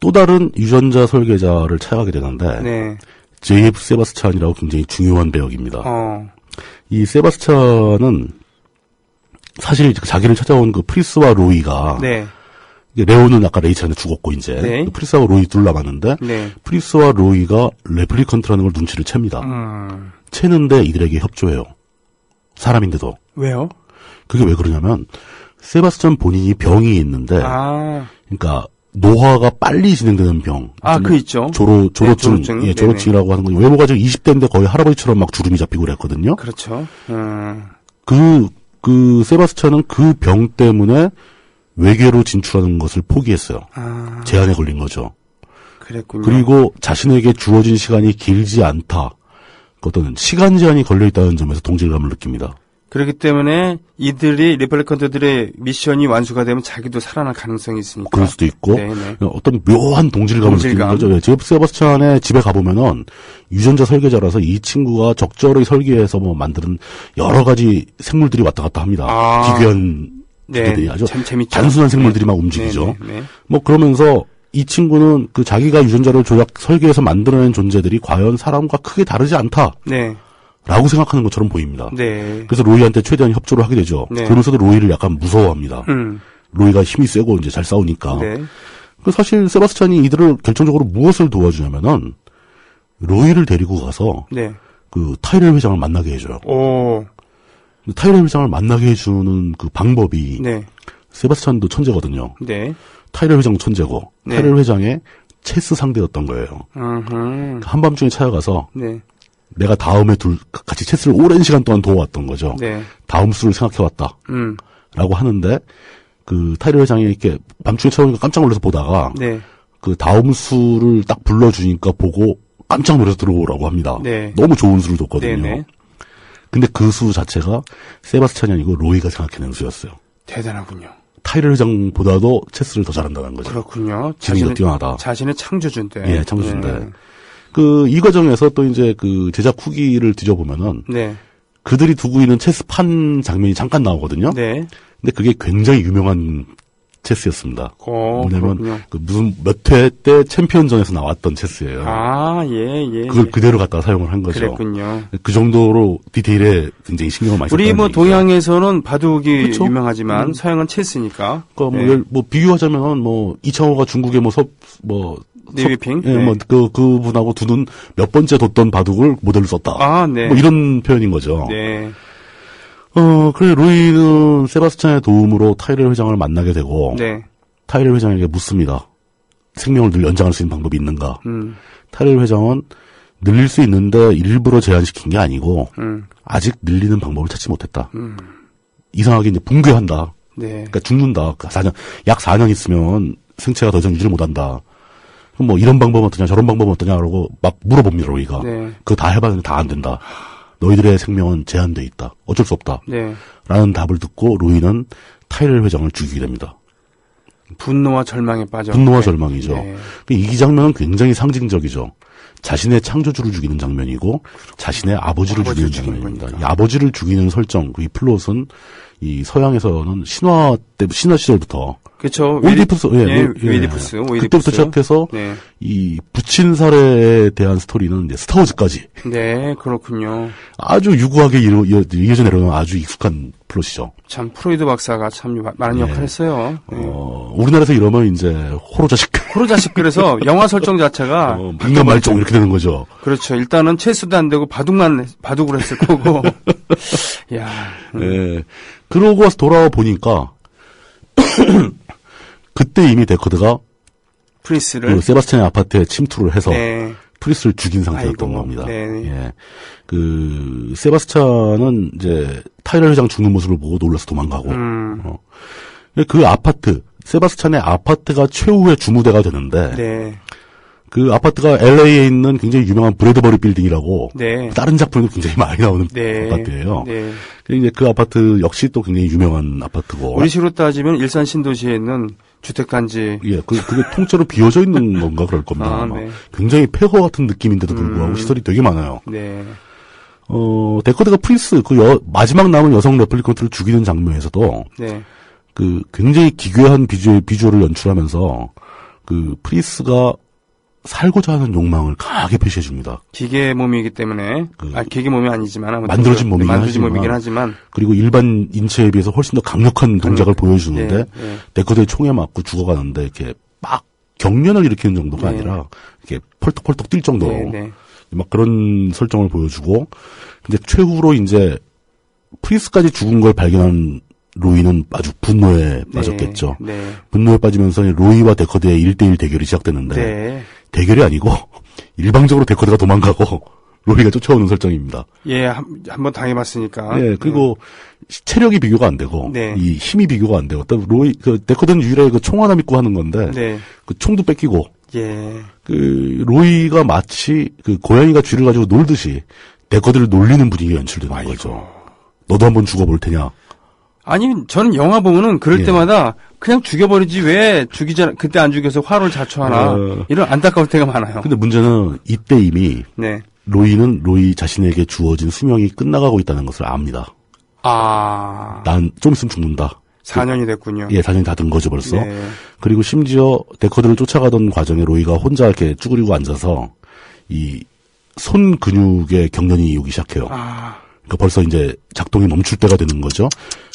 또 다른 유전자 설계자를 찾아가게 되는데. 네. J.F. 세바스찬이라고 굉장히 중요한 배역입니다. 이 세바스찬은 사실 자기를 찾아온 그 프리스와 로이가. 네. 레온은 아까 레이첼한테 죽었고 이제 네. 프리스와 로이 둘 남았는데 네. 프리스와 로이가 레플리컨트라는 걸 눈치를 챕니다. 채는데 이들에게 협조해요. 사람인데도. 왜요? 그게 왜 그러냐면 세바스찬 본인이 병이 있는데, 그러니까 노화가 빨리 진행되는 병. 그 있죠. 조로증. 예, 조로증이라고 하는 건 외모가 지금 20대인데 거의 할아버지처럼 막 주름이 잡히고 그랬거든요. 그렇죠. 그 세바스찬은 그 병 때문에 외계로 진출하는 것을 포기했어요. 제한에 걸린 거죠. 그랬군요. 그리고 자신에게 주어진 시간이 길지 않다. 어떤 시간 제한이 걸려 있다는 점에서 동질감을 느낍니다. 그렇기 때문에 이들이 리플리컨트들의 미션이 완수가 되면 자기도 살아날 가능성이 있으니까. 그럴 수도 있고 네네. 어떤 묘한 동질감을 느끼는 거죠. 제프 세바스찬의 집에 가보면은 유전자 설계자라서 이 친구가 적절히 설계해서 뭐 만드는 여러 가지 생물들이 왔다 갔다 합니다. 기괴한 기계들이 아주 재밌죠. 단순한 생물들이 막 움직이죠. 뭐 그러면서 이 친구는 그 자기가 유전자를 설계해서 만들어낸 존재들이 과연 사람과 크게 다르지 않다. 라고 생각하는 것처럼 보입니다. 그래서 로이한테 최대한 협조를 하게 되죠. 그러면서도 로이를 약간 무서워합니다. 로이가 힘이 세고 이제 잘 싸우니까. 사실 세바스찬이 이들을 결정적으로 무엇을 도와주냐면은 로이를 데리고 가서 그 타이렐 회장을 만나게 해줘요. 타이렐 회장을 만나게 해주는 그 방법이 세바스찬도 천재거든요. 타이렐 회장 천재고 타이렐 회장의 체스 상대였던 거예요. 한밤중에 찾아가서 내가 다음에 같이 체스를 오랜 시간 동안 도와왔던 거죠. 다음 수를 생각해왔다. 라고 하는데 그 타이렐 회장이 이렇게 밤중에 찾아오니까 깜짝 놀라서 보다가 그 다음 수를 딱 불러주니까 보고 깜짝 놀라서 들어오라고 합니다. 너무 좋은 수를 줬거든요. 근데 그 수 자체가 세바스찬이 아니고 로이가 생각해낸 수였어요. 대단하군요. 타이렐 회장보다도 체스를 더 잘한다는 거죠. 그렇군요. 지능이 더 뛰어나다. 자신의 창조주인데. 예, 창조주인데. 이 과정에서 또 이제 그 제작 후기를 뒤져보면은. 그들이 두고 있는 체스판 장면이 잠깐 나오거든요. 근데 그게 굉장히 유명한 체스였습니다. 뭐냐면, 그렇군요. 무슨 몇 회 때 챔피언전에서 나왔던 체스예요. 그걸 그대로 갖다 사용을 한 거죠. 그랬군요. 그 정도로 디테일에 굉장히 신경을 많이 썼다는 우리 뭐 얘기죠. 동양에서는 바둑이 그쵸? 유명하지만 서양은 체스니까. 뭐 비교하자면 뭐 이창호가 중국의 네이빙? 그분하고 두는 몇 번째 뒀던 바둑을 모델로 썼다. 뭐 이런 표현인 거죠. 그래, 로이는 세바스찬의 도움으로 타이렐 회장을 만나게 되고, 타이렐 회장에게 묻습니다. 생명을 늘 연장할 수 있는 방법이 있는가? 타이렐 회장은 늘릴 수 있는데 일부러 제한시킨 게 아니고, 아직 늘리는 방법을 찾지 못했다. 이상하게 이제 붕괴한다. 그러니까 죽는다. 약 4년 있으면 생체가 더 이상 유지를 못한다. 그럼 뭐 이런 방법은 어떠냐, 저런 방법은 어떠냐라고 막 물어봅니다, 로이가. 그거 다 해봤는데 다 안 된다. 너희들의 생명은 제한돼 있다. 어쩔 수 없다. 라는 답을 듣고 로이는 타이렐 회장을 죽이게 됩니다. 분노와 절망에 빠져. 분노와 절망이죠. 이 장면은 굉장히 상징적이죠. 자신의 창조주를 죽이는 장면이고 자신의 아버지를 죽이는 장면입니다. 이 아버지를 죽이는 설정, 이 플롯은 이 서양에서는 신화 시절부터 그렇죠. 오이디푸스, 오이디푸스. 그때부터 시작해서 이 부친 살해에 대한 스토리는 이제 스타워즈까지. 그렇군요. 아주 유구하게 이어져 내려오는 아주 익숙한 플롯이죠. 참 프로이드 박사가 참 많은 역할을 했어요. 우리나라에서 이러면 이제 호로자식. 그래서 영화 설정 자체가 인간말종 이렇게 되는 거죠. 그렇죠. 일단은 체스도 안 되고 바둑으로 했을 거고. 야. 그러고 와서 돌아와 보니까 그때 이미 데커드가 프리스를 세바스찬의 아파트에 침투를 해서 프리스를 죽인 상태였던 겁니다. 그 세바스찬은 이제 타이렐 회장 죽는 모습을 보고 놀라서 도망가고 그 아파트 세바스찬의 아파트가 최후의 주무대가 되는데 그 아파트가 LA에 있는 굉장히 유명한 브래드버리 빌딩이라고 다른 작품에도 굉장히 많이 나오는 아파트예요. 이제 그 아파트 역시 또 굉장히 유명한 아파트고. 우리 식으로 따지면 일산 신도시에 있는 주택단지. 그게 통째로 비어져 있는 건가 그럴 겁니다. 굉장히 폐허 같은 느낌인데도 불구하고 시설이 되게 많아요. 데커드가 프리스 마지막 남은 여성 레플리컨트를 죽이는 장면에서도 그 굉장히 기괴한 비주얼을 연출하면서 그 프리스가 살고자 하는 욕망을 강하게 표시해 줍니다. 기계 몸이기 때문에 기계 몸이 아니지만 만들어진 몸이긴 하지만 그리고 일반 인체에 비해서 훨씬 더 강력한 동작을 보여주는데 데커드의 총에 맞고 죽어가는데 이렇게 막 경련을 일으키는 정도가 아니라 이렇게 펄떡펄떡 뛸 정도로 막 그런 설정을 보여주고 근데 최후로 이제 프리스까지 죽은 걸 발견한 로이는 아주 분노에 빠졌겠죠. 네. 분노에 빠지면서 로이와 데커드의 1대1 대결이 시작됐는데 네. 대결이 아니고 일방적으로 데커드가 도망가고 로이가 쫓아오는 설정입니다. 예, 한번 당해봤으니까. 네, 그리고 체력이 비교가 안 되고 네. 이 힘이 비교가 안 되고 또 로이 데커드는 유일하게 그 총 하나 믿고 하는 건데 네. 그 총도 뺏기고 예. 로이가 마치 고양이가 쥐를 가지고 놀듯이 데커드를 놀리는 분위기가 연출되는 거죠. 너도 한번 죽어볼 테냐. 아니, 저는 영화 보면은 그럴 예. 때마다 그냥 죽여버리지 왜 그때 안 죽여서 화를 자초하나. 이런 안타까울 때가 많아요. 근데 문제는 이때 이미 네. 로이는 로이 자신에게 주어진 수명이 끝나가고 있다는 것을 압니다. 난 좀 있으면 죽는다. 4년이 됐군요. 예, 4년이 다 된 거죠, 벌써. 네. 그리고 심지어 데커드를 쫓아가던 과정에 로이가 혼자 이렇게 쭈그리고 앉아서 이 손 근육의 경련이 오기 시작해요. 그러니까 벌써 이제 작동이 멈출 때가 되는 거죠.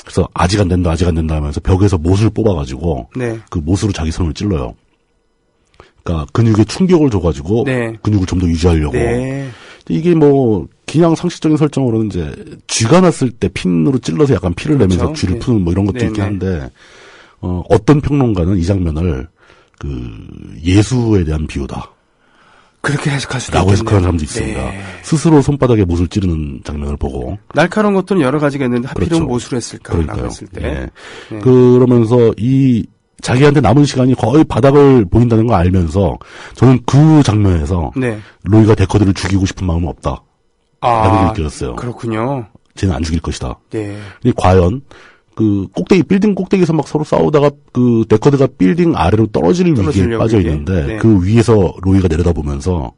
그래서 아직 안 된다 하면서 벽에서 못을 뽑아가지고 네. 그 못으로 자기 손을 찔러요. 그러니까 근육에 충격을 줘가지고 네. 근육을 좀 더 유지하려고. 네. 이게 그냥 상식적인 설정으로는 이제 쥐가 났을 때 핀으로 찔러서 약간 피를 그렇죠. 내면서 쥐를 네. 푸는 이런 것도 네, 있긴 네. 한데, 어떤 평론가는 이 장면을 예수에 대한 비유다. 그렇게 해석할 수도 라고 있겠네요. 해석하는 사람도 있습니다. 네. 스스로 손바닥에 못을 찌르는 장면을 보고. 날카로운 것들은 여러 가지가 있는데 하필이면 그렇죠. 못으로 했을까라고 그러니까요. 했을 때. 예. 네. 그러면서 자기한테 남은 시간이 거의 바닥을 보인다는 걸 알면서 저는 그 장면에서 네. 로이가 데커드를 죽이고 싶은 마음은 없다. 라고 느꼈어요. 그렇군요. 쟤는 안 죽일 것이다. 네. 근데 과연 빌딩 꼭대기에서 막 서로 싸우다가 데커드가 빌딩 아래로 떨어질 위기에 떨어지려고 빠져 이게? 있는데 네. 그 위에서 로이가 내려다보면서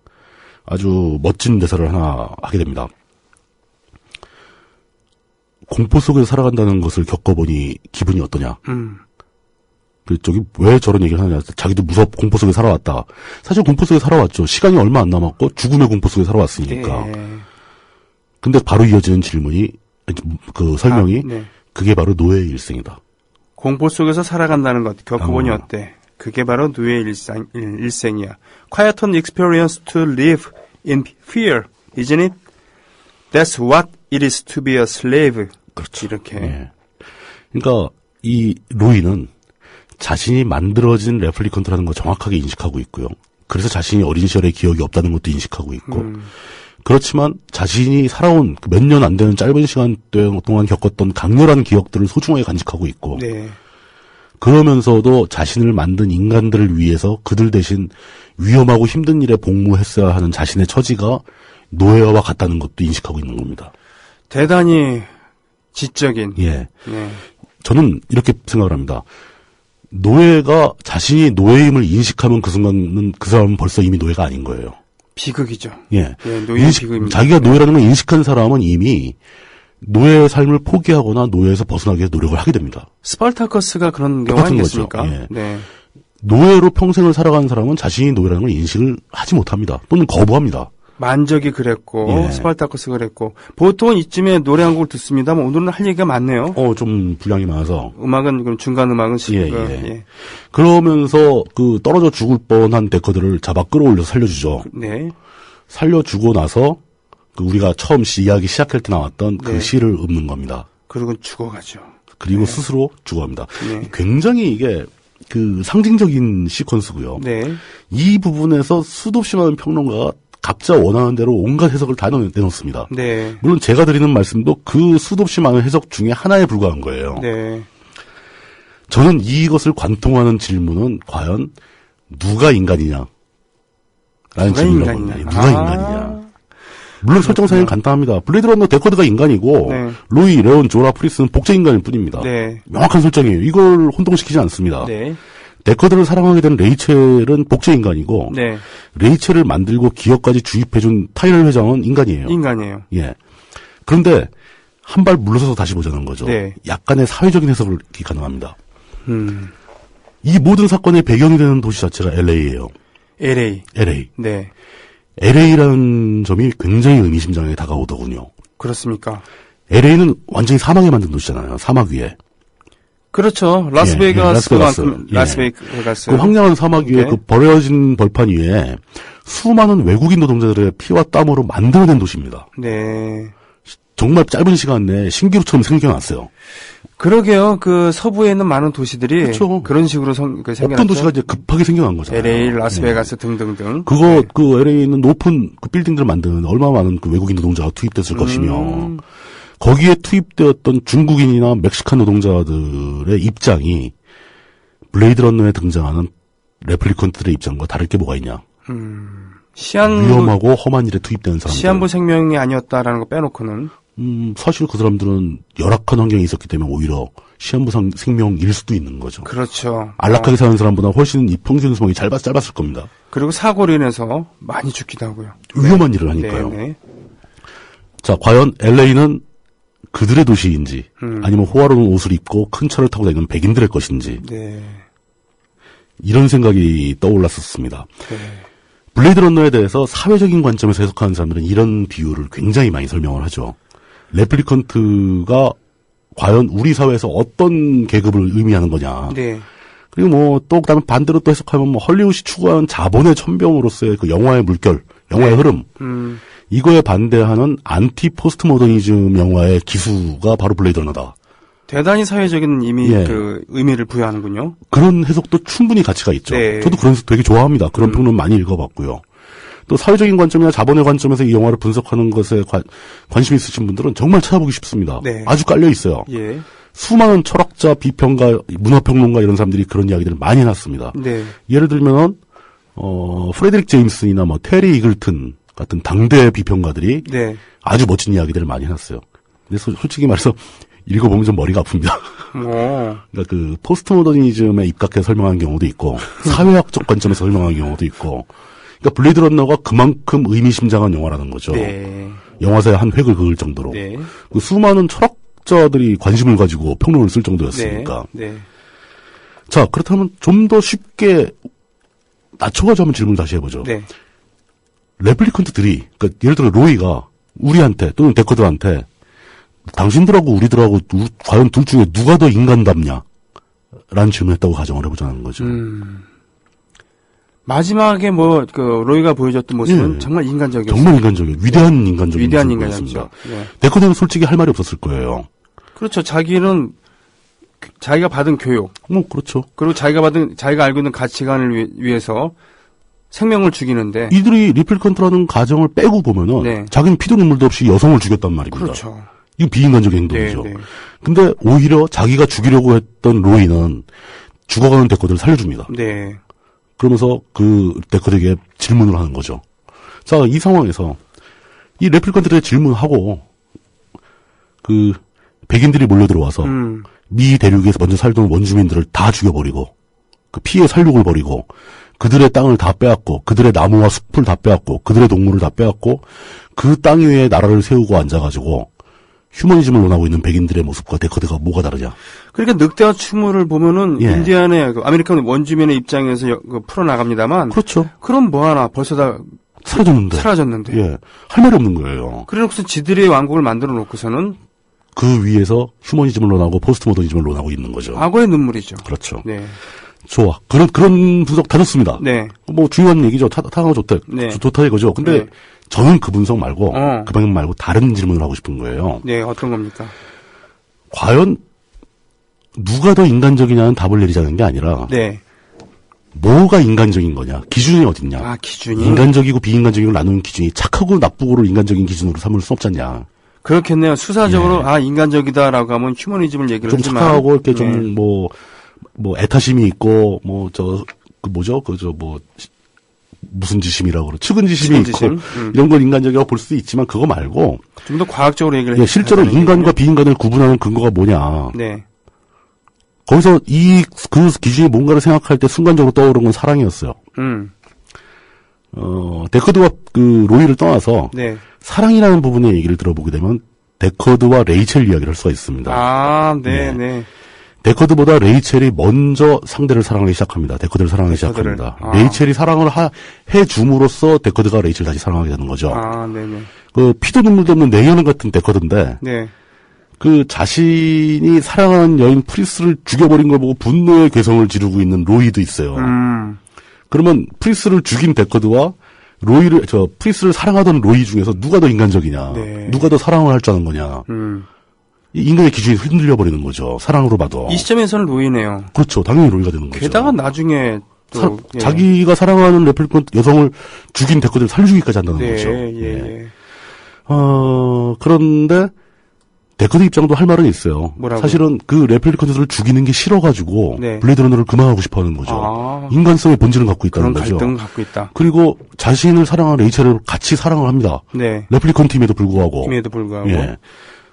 아주 멋진 대사를 하나 하게 됩니다. 공포 속에서 살아간다는 것을 겪어보니 기분이 어떠냐? 저기 왜 저런 얘기를 하느냐? 자기도 공포 속에 살아왔다. 사실 공포 속에 살아왔죠. 시간이 얼마 안 남았고 죽음의 공포 속에 살아왔으니까. 네. 근데 바로 이어지는 질문이 설명이 네. 그게 바로 노예의 일생이다. 공포 속에서 살아간다는 것 겪어보니 어. 어때? 그게 바로 노예의 일생이야. Quiet an experience to live in fear, isn't it? That's what it is to be a slave. 그렇죠. 이렇게. 예. 그러니까 이 로이는 자신이 만들어진 레플리컨트라는 걸 정확하게 인식하고 있고요. 그래서 자신이 어린 시절의 기억이 없다는 것도 인식하고 있고 그렇지만 자신이 살아온 몇 년 안 되는 짧은 시간 동안 겪었던 강렬한 기억들을 소중하게 간직하고 있고 네. 그러면서도 자신을 만든 인간들을 위해서 그들 대신 위험하고 힘든 일에 복무했어야 하는 자신의 처지가 노예와 같다는 것도 인식하고 있는 겁니다. 대단히 지적인. 예. 네. 저는 이렇게 생각을 합니다. 노예가 자신이 노예임을 인식하면 그 순간은 그 사람은 벌써 이미 노예가 아닌 거예요. 비극이죠. 예. 네, 노예 비극입니다. 자기가 노예라는 걸 인식한 사람은 이미 노예의 삶을 포기하거나 노예에서 벗어나기 위해서 노력을 하게 됩니다. 스파르타커스가 그런 경우 똑같은 아니겠습니까? 거죠. 예. 네. 노예로 평생을 살아가는 사람은 자신이 노예라는 걸 인식을 하지 못합니다. 또는 거부합니다. 만적이 그랬고 예. 스파르타커스가 그랬고 보통 이쯤에 노래 한 곡을 듣습니다만 오늘은 할 얘기가 많네요. 좀 분량이 많아서. 음악은 그럼 중간 음악은 예. 그러면서 떨어져 죽을 뻔한 데커드를 잡아 끌어올려서 살려주죠. 네. 살려주고 나서 우리가 처음 이야기 시작할 때 나왔던 그 네. 시를 읊는 겁니다. 그리고 죽어가죠. 그리고 네. 스스로 죽어갑니다. 네. 굉장히 이게 상징적인 시퀀스고요. 네. 이 부분에서 수도 없이 많은 평론가가 각자 원하는 대로 온갖 해석을 다 내놓습니다. 네. 물론 제가 드리는 말씀도 그 수도 없이 많은 해석 중에 하나에 불과한 거예요. 네. 저는 이것을 관통하는 질문은 과연 누가 인간이냐? 라는 질문이라고 합니다. 누가 인간이냐? 물론 설정상은 간단합니다. 블레이드 러너 데커드가 인간이고 네. 로이, 레온, 조라, 프리스는 복제 인간일 뿐입니다. 네. 명확한 설정이에요. 이걸 혼동시키지 않습니다. 네. 데커드를 사랑하게 된 레이첼은 복제 인간이고 네. 레이첼을 만들고 기업까지 주입해준 타이럴 회장은 인간이에요. 인간이에요. 예. 그런데 한 발 물러서서 다시 보자는 거죠. 네. 약간의 사회적인 해석이 가능합니다. 이 모든 사건의 배경이 되는 도시 자체가 LA예요. LA. LA. 네. LA라는 점이 굉장히 의미심장하게 다가오더군요. 그렇습니까? LA는 완전히 사막에 만든 도시잖아요. 사막 위에. 그렇죠. 라스베이거스만큼 라스베이거스. 그 황량한 사막 위에 네. 그 버려진 벌판 위에 수많은 외국인 노동자들의 피와 땀으로 만들어낸 도시입니다. 네. 정말 짧은 시간 내에 신기루처럼 생겨났어요. 그러게요. 그 서부에 있는 많은 도시들이 그렇죠. 그런 식으로 생겨났죠. 어떤 도시가 이제 급하게 생겨난 거잖아요. LA, 라스베가스 등등등. 그거 그 LA에 있는 높은 그 빌딩들을 만드는 얼마나 많은 그 외국인 노동자가 투입됐을 것이며 거기에 투입되었던 중국인이나 멕시칸 노동자들의 입장이 블레이드 러너에 등장하는 레플리컨트들의 입장과 다를 게 뭐가 있냐. 위험하고 험한 일에 투입되는 사람들. 시한부 생명이 아니었다라는 거 빼놓고는. 사실 그 사람들은 열악한 환경에 있었기 때문에 오히려 시한부 생명일 수도 있는 거죠. 그렇죠. 안락하게 사는 사람보다 훨씬 이 평균 수명이 짧았을 겁니다. 그리고 사고로 인해서 많이 죽기도 하고요. 위험한 일을 하니까요. 네. 자, 과연 LA는 그들의 도시인지 아니면 호화로운 옷을 입고 큰 차를 타고 다니는 백인들의 것인지 이런 생각이 떠올랐었습니다. 블레이드 러너에 대해서 사회적인 관점에서 해석하는 사람들은 이런 비유를 굉장히 많이 설명을 하죠. 레플리컨트가 과연 우리 사회에서 어떤 계급을 의미하는 거냐. 그리고 뭐 또 그다음에 반대로 또 해석하면 뭐 헐리우드이 추구하는 자본의 천병으로서의 그 영화의 물결, 영화의 흐름. 이거에 반대하는 안티 포스트 모더니즘 영화의 기수가 바로 블레이드 러너다. 대단히 사회적인 그 의미를 부여하는군요. 그런 해석도 충분히 가치가 있죠. 저도 그런 해석 되게 좋아합니다. 그런 평론 많이 읽어봤고요. 또 사회적인 관점이나 자본의 관점에서 이 영화를 분석하는 것에 관심 있으신 분들은 정말 찾아보기 쉽습니다. 아주 깔려 있어요. 수많은 철학자, 비평가, 문화평론가 이런 사람들이 그런 이야기들을 많이 해놨습니다. 예를 들면 프레드릭 제임슨이나 뭐 테리 이글튼 같은 당대 비평가들이 아주 멋진 이야기들을 많이 해놨어요. 근데 솔직히 말해서 읽어보면 좀 머리가 아픕니다. 그러니까 그 포스트 모더니즘에 입각해서 설명하는 경우도 있고 사회학적 관점에서 설명하는 경우도 있고 그러니까 블레이드 러너가 그만큼 의미심장한 영화라는 거죠. 영화사의 한 획을 그을 정도로 그 수많은 철학자들이 관심을 가지고 평론을 쓸 정도였으니까. 자, 그렇다면 좀 더 쉽게 낮춰가지고 한번 질문을 다시 해보죠. 레플리컨트들이 그러니까 예를 들어 로이가 우리한테 또는 데커드한테 당신들하고 우리들하고 과연 둘 중에 누가 더 인간답냐? 라는 질문했다고 가정을 해보자는 거죠. 마지막에 그 로이가 보여줬던 모습은 정말 인간적이었어요. 정말 인간적이에요. 위대한 인간적이었습니다. 데커드는 솔직히 할 말이 없었을 거예요. 그렇죠. 자기가 받은 교육. 그렇죠. 그리고 자기가 알고 있는 가치관을 위해서 생명을 죽이는데. 이들이 리플컨트라는 가정을 빼고 보면은 자기는 피도 눈물도 없이 여성을 죽였단 말입니다. 그렇죠. 이거 비인간적인 행동이죠. 근데 오히려 자기가 죽이려고 했던 로이는 죽어가는 데커드를 살려줍니다. 그러면서 그 데커드에게 질문을 하는 거죠. 자, 이 상황에서 이 레플리컨트들의 질문하고 그 백인들이 몰려들어와서 미 대륙에서 먼저 살던 원주민들을 다 죽여버리고 그 피해 살육을 벌이고 그들의 땅을 다 빼앗고 그들의 나무와 숲을 다 빼앗고 그들의 동물을 다 빼앗고 그 땅 위에 나라를 세우고 앉아가지고 휴머니즘을 논하고 있는 백인들의 모습과 데커드가 뭐가 다르냐. 그러니까 늑대와 추모를 보면은 인디안의 그 아메리칸 원주민의 입장에서 풀어나갑니다만. 그렇죠. 그럼 뭐하나 벌써 다 사라졌는데. 할 말이 없는 거예요. 그래놓고서 지들의 왕국을 만들어 놓고서는 그 위에서 휴머니즘을 논하고 포스트 모더니즘을 논하고 있는 거죠. 악어의 눈물이죠. 그렇죠. 좋아. 그런 분석 다 좋습니다. 뭐 중요한 얘기죠. 타강어 좋다. 좋다 이거죠. 근데 저는 그 분석 말고 그 방향 말고 다른 질문을 하고 싶은 거예요. 어떤 겁니까? 과연 누가 더 인간적이냐는 답을 내리자는 게 아니라 뭐가 인간적인 거냐. 기준이 어딨냐. 기준이. 인간적이고 비인간적이고 나누는 기준이 착하고 나쁘고를 인간적인 기준으로 삼을 수 없지 않냐. 그렇겠네요. 수사적으로 인간적이다라고 하면 휴머니즘을 얘기를 좀 하지만 착하고 이렇게 좀 애타심이 있고 무슨 지심이라고 그러죠. 측은지심이 있고 이런 걸 인간적이라고 볼 수도 있지만 그거 말고 좀 더 과학적으로 얘기를 실제로 인간과 비인간을 구분하는 근거가 뭐냐. 거기서 그 기준이 뭔가를 생각할 때 순간적으로 떠오른 건 사랑이었어요. 데커드와 그 로이를 떠나서 사랑이라는 부분의 얘기를 들어보게 되면 데커드와 레이첼 이야기를 할 수가 있습니다. 데커드보다 레이첼이 먼저 상대를 사랑하기 시작합니다. 데커드를 사랑하기 시작합니다. 레이첼이 사랑을 해줌으로써 데커드가 레이첼을 다시 사랑하게 되는 거죠. 그 피도 눈물도 없는 내연 같은 데커드인데 그 자신이 사랑하는 여인 프리스를 죽여버린 걸 보고 분노의 괴성을 지르고 있는 로이도 있어요. 그러면 프리스를 죽인 데커드와 프리스를 사랑하던 로이 중에서 누가 더 인간적이냐, 네. 누가 더 사랑을 할 줄 아는 거냐. 이 인간의 기준이 흔들려 버리는 거죠. 사랑으로 봐도. 이 시점에서는 로이네요. 그렇죠. 당연히 로이가 되는 거죠. 게다가 나중에 또 자기가 사랑하는 레플리컨트 여성을 죽인 데코드를 살려주기까지 한다는 네, 거죠. 예. 그런데 데코드 입장도 할 말은 있어요. 뭐라고? 사실은 그 레플리컨트를 죽이는 게 싫어가지고 네. 블레이드 러너를 그만하고 싶어하는 거죠. 인간성의 본질은 갖고 있다는 그런 거죠. 갈등을 갖고 있다. 그리고 자신을 사랑하는 레이첼을 같이 사랑을 합니다. 네. 레플리컨트임에도 불구하고. 예.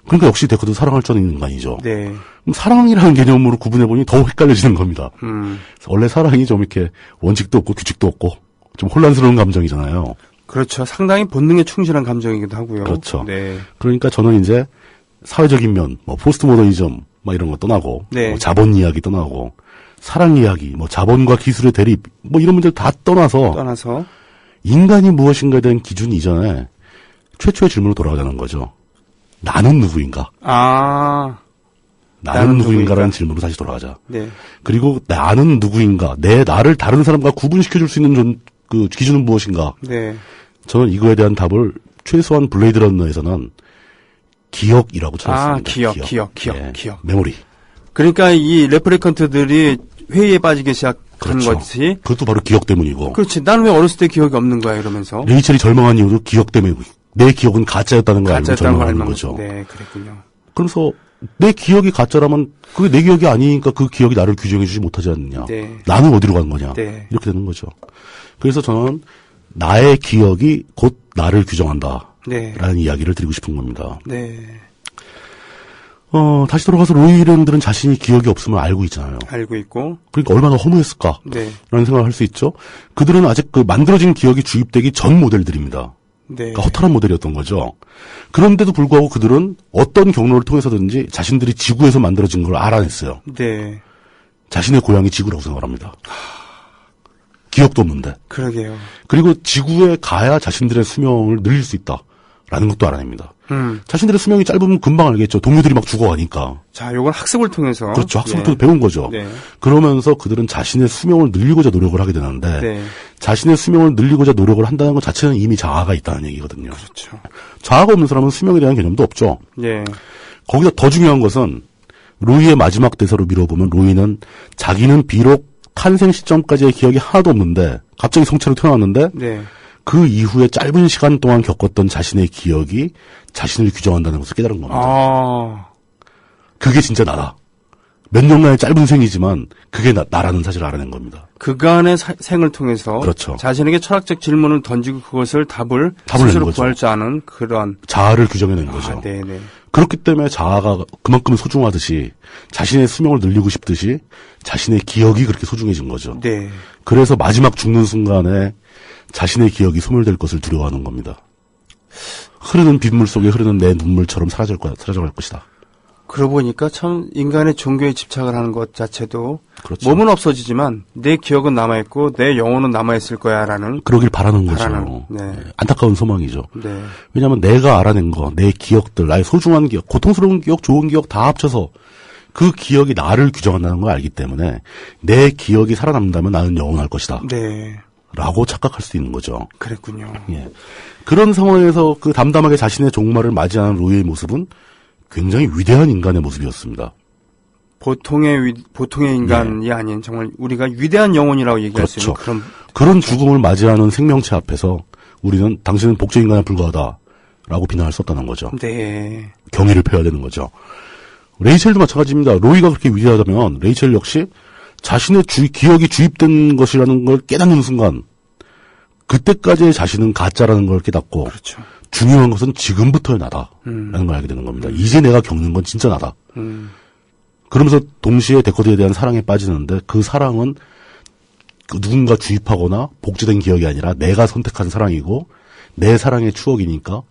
그러니까 역시 데코드 사랑할 줄 아는 인간이죠. 네. 그럼 사랑이라는 개념으로 구분해보니 더 헷갈려지는 겁니다. 원래 사랑이 좀 이렇게 원칙도 없고 규칙도 없고 좀 혼란스러운 감정이잖아요. 그렇죠. 상당히 본능에 충실한 감정이기도 하고요. 그렇죠. 네. 그러니까 저는 이제 사회적인 면, 포스트 모더니즘, 이런 거 떠나고, 네. 자본 이야기 떠나고, 사랑 이야기, 자본과 기술의 대립, 이런 문제를 다 떠나서, 인간이 무엇인가에 대한 기준 이전에 최초의 질문으로 돌아가자는 거죠. 나는 누구인가? 나는 누구인가라는 질문으로 다시 돌아가자. 네. 그리고 나는 누구인가? 나를 다른 사람과 구분시켜줄 수 있는 기준은 무엇인가? 네. 저는 이거에 대한 답을 최소한 블레이드 러너에서는 기억이라고 찾았습니다. 기억. 메모리. 그러니까 이 레플리컨트들이 회의에 빠지기 시작한 그렇죠. 것이. 그것도 바로 기억 때문이고. 그렇지. 나는 왜 어렸을 때 기억이 없는 거야, 이러면서. 레이첼이 절망한 이유도 기억 때문이고. 내 기억은 가짜였다는 걸 알고 절망하는 거죠. 네, 그랬군요. 그래서 내 기억이 가짜라면 그게 내 기억이 아니니까 그 기억이 나를 규정해주지 못하지 않느냐. 네. 나는 어디로 간 거냐. 네. 이렇게 되는 거죠. 그래서 저는 나의 기억이 곧 나를 규정한다. 네. 라는 이야기를 드리고 싶은 겁니다. 네. 다시 돌아가서 로이랜들은 자신이 기억이 없음을 알고 있잖아요. 알고 있고. 그러니까 얼마나 허무했을까. 네. 라는 생각을 할 수 있죠. 그들은 아직 만들어진 기억이 주입되기 전 모델들입니다. 네. 그러니까 허탈한 모델이었던 거죠. 그런데도 불구하고 그들은 어떤 경로를 통해서든지 자신들이 지구에서 만들어진 걸 알아냈어요. 네. 자신의 고향이 지구라고 생각을 합니다. 기억도 없는데. 그러게요. 그리고 지구에 가야 자신들의 수명을 늘릴 수 있다라는 것도 알아냅니다. 자신들의 수명이 짧으면 금방 알겠죠. 동료들이 막 죽어가니까. 자, 요건 학습을 통해서. 그렇죠. 학습을 통해서 배운 거죠. 네. 그러면서 그들은 자신의 수명을 늘리고자 노력을 하게 되는데 네. 자신의 수명을 늘리고자 노력을 한다는 것 자체는 이미 자아가 있다는 얘기거든요. 그렇죠. 자아가 없는 사람은 수명에 대한 개념도 없죠. 네. 거기서 더 중요한 것은 로이의 마지막 대사로 미뤄보면 로이는 자기는 비록 탄생 시점까지의 기억이 하나도 없는데 갑자기 성체로 태어났는데 네. 그 이후에 짧은 시간 동안 겪었던 자신의 기억이 자신을 규정한다는 것을 깨달은 겁니다. 그게 진짜 나다. 몇 년간의 짧은 생이지만 그게 나라는 사실을 알아낸 겁니다. 그간의 생을 통해서 그렇죠. 자신에게 철학적 질문을 던지고 그것을 답을 내는 스스로 거죠. 구할 줄 아는 그런 자아를 규정해낸 거죠. 네네. 그렇기 때문에 자아가 그만큼 소중하듯이 자신의 수명을 늘리고 싶듯이 자신의 기억이 그렇게 소중해진 거죠. 네. 그래서 마지막 죽는 순간에 자신의 기억이 소멸될 것을 두려워하는 겁니다. 흐르는 빗물 속에 흐르는 내 눈물처럼 사라져갈 것이다. 그러고 보니까 참 인간의 종교에 집착을 하는 것 자체도 그렇죠. 몸은 없어지지만 내 기억은 남아있고 내 영혼은 남아있을 거야라는 그러길 바라는 거죠. 네. 안타까운 소망이죠. 네. 왜냐하면 내가 알아낸 거, 내 기억들, 나의 소중한 기억, 고통스러운 기억, 좋은 기억 다 합쳐서 그 기억이 나를 규정한다는 걸 알기 때문에 내 기억이 살아남는다면 나는 영원할 것이다. 네. 라고 착각할 수 있는 거죠. 그랬군요. 예. 그런 상황에서 그 담담하게 자신의 종말을 맞이하는 로이의 모습은 굉장히 위대한 인간의 모습이었습니다. 보통의 인간이 아닌 정말 우리가 위대한 영혼이라고 얘기할 수 있는 그런 죽음을 맞이하는 생명체 앞에서 우리는 당신은 복제 인간에 불과하다라고 비난할 수 없다는 거죠. 네. 경의를 표해야 되는 거죠. 레이첼도 마찬가지입니다. 로이가 그렇게 위대하다면 레이첼 역시 자신의 기억이 주입된 것이라는 걸 깨닫는 순간 그때까지의 자신은 가짜라는 걸 깨닫고 그렇죠. 중요한 것은 지금부터의 나다라는 걸 알게 되는 겁니다. 이제 내가 겪는 건 진짜 나다. 그러면서 동시에 데코드에 대한 사랑에 빠지는데 그 사랑은 누군가 주입하거나 복제된 기억이 아니라 내가 선택한 사랑이고 내 사랑의 추억이니까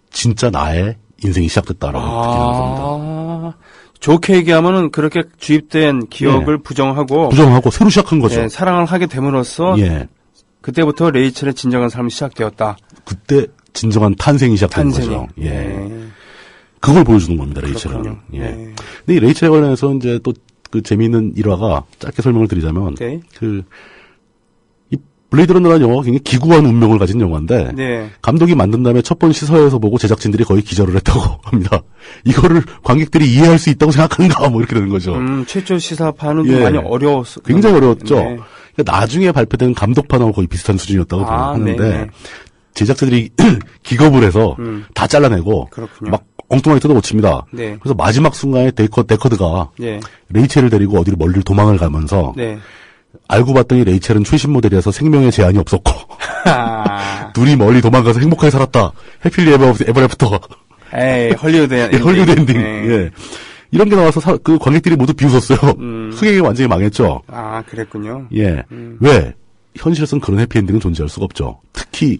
진짜 나의 인생이 시작됐다라고 느끼는 겁니다. 좋게 얘기하면은 그렇게 주입된 기억을 부정하고 새로 시작한 거죠. 예, 사랑을 하게 됨으로써 그때부터 레이첼의 진정한 삶이 시작되었다. 그때 진정한 탄생이 시작된 거죠. 예. 네. 그걸 보여주는 겁니다, 레이첼은. 예. 네. 근데 이 레이첼에 관련해서 이제 또 그 재미있는 일화가 짧게 설명을 드리자면, 네. 블레이드 런너라는 영화가 굉장히 기구한 운명을 가진 영화인데 네. 감독이 만든 다음에 첫 번 시사회에서 보고 제작진들이 거의 기절을 했다고 합니다. 이거를 관객들이 이해할 수 있다고 생각하는가 뭐 이렇게 되는 거죠. 최초 시사판은 좀 많이 어려웠어. 굉장히 어려웠죠. 네. 그러니까 나중에 발표된 감독판하고 거의 비슷한 수준이었다고 하는데 네네. 제작자들이 기겁을 해서 다 잘라내고 그렇군요. 막 엉뚱하게 뜯어고칩니다. 네. 그래서 마지막 순간에 데커드가 네. 레이첼을 데리고 어디로 멀리 도망을 가면서 네. 알고 봤더니 레이첼은 최신 모델이라서 생명에 제한이 없었고 둘이 멀리 도망가서 행복하게 살았다. 해필리 에버애프터. 에이, 헐리우드 엔딩. 헐리우드 엔딩. 네. 예. 이런 게 나와서 그 관객들이 모두 비웃었어요. 흥행이 완전히 망했죠. 아, 그랬군요. 예. 왜? 현실에서는 그런 해피엔딩은 존재할 수가 없죠. 특히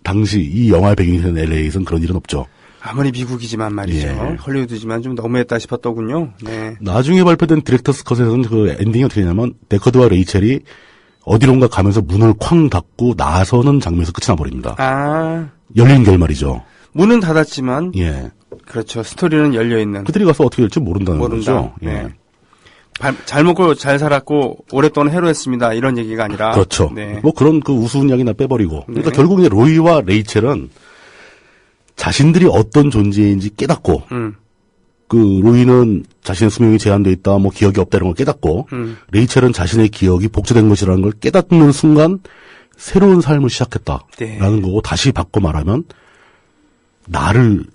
당시 이 영화의 배경이 되는 LA에서는 그런 일은 없죠. 아무리 미국이지만 말이죠. 예. 헐리우드지만 좀 너무했다 싶었더군요. 네. 나중에 발표된 디렉터스 컷에서는 그 엔딩이 어떻게 되냐면 데커드와 레이첼이 어디론가 가면서 문을 쾅 닫고 나서는 장면에서 끝이 나버립니다. 아. 열린 결말이죠. 문은 닫았지만. 예. 그렇죠. 스토리는 열려있는. 그들이 가서 어떻게 될지 모른다는 거죠. 네. 예. 잘 먹고 잘 살았고 오랫동안 해로했습니다. 이런 얘기가 아니라. 그렇죠. 네. 뭐 그런 그 우스운 이야기나 빼버리고. 그러니까 네. 결국 이제 로이와 레이첼은 자신들이 어떤 존재인지 깨닫고 그 로이는 자신의 수명이 제한되어 있다, 뭐 기억이 없다 이런 걸 깨닫고 레이첼은 자신의 기억이 복제된 것이라는 걸 깨닫는 순간 새로운 삶을 시작했다라는 네. 거고 다시 바꿔 말하면 나를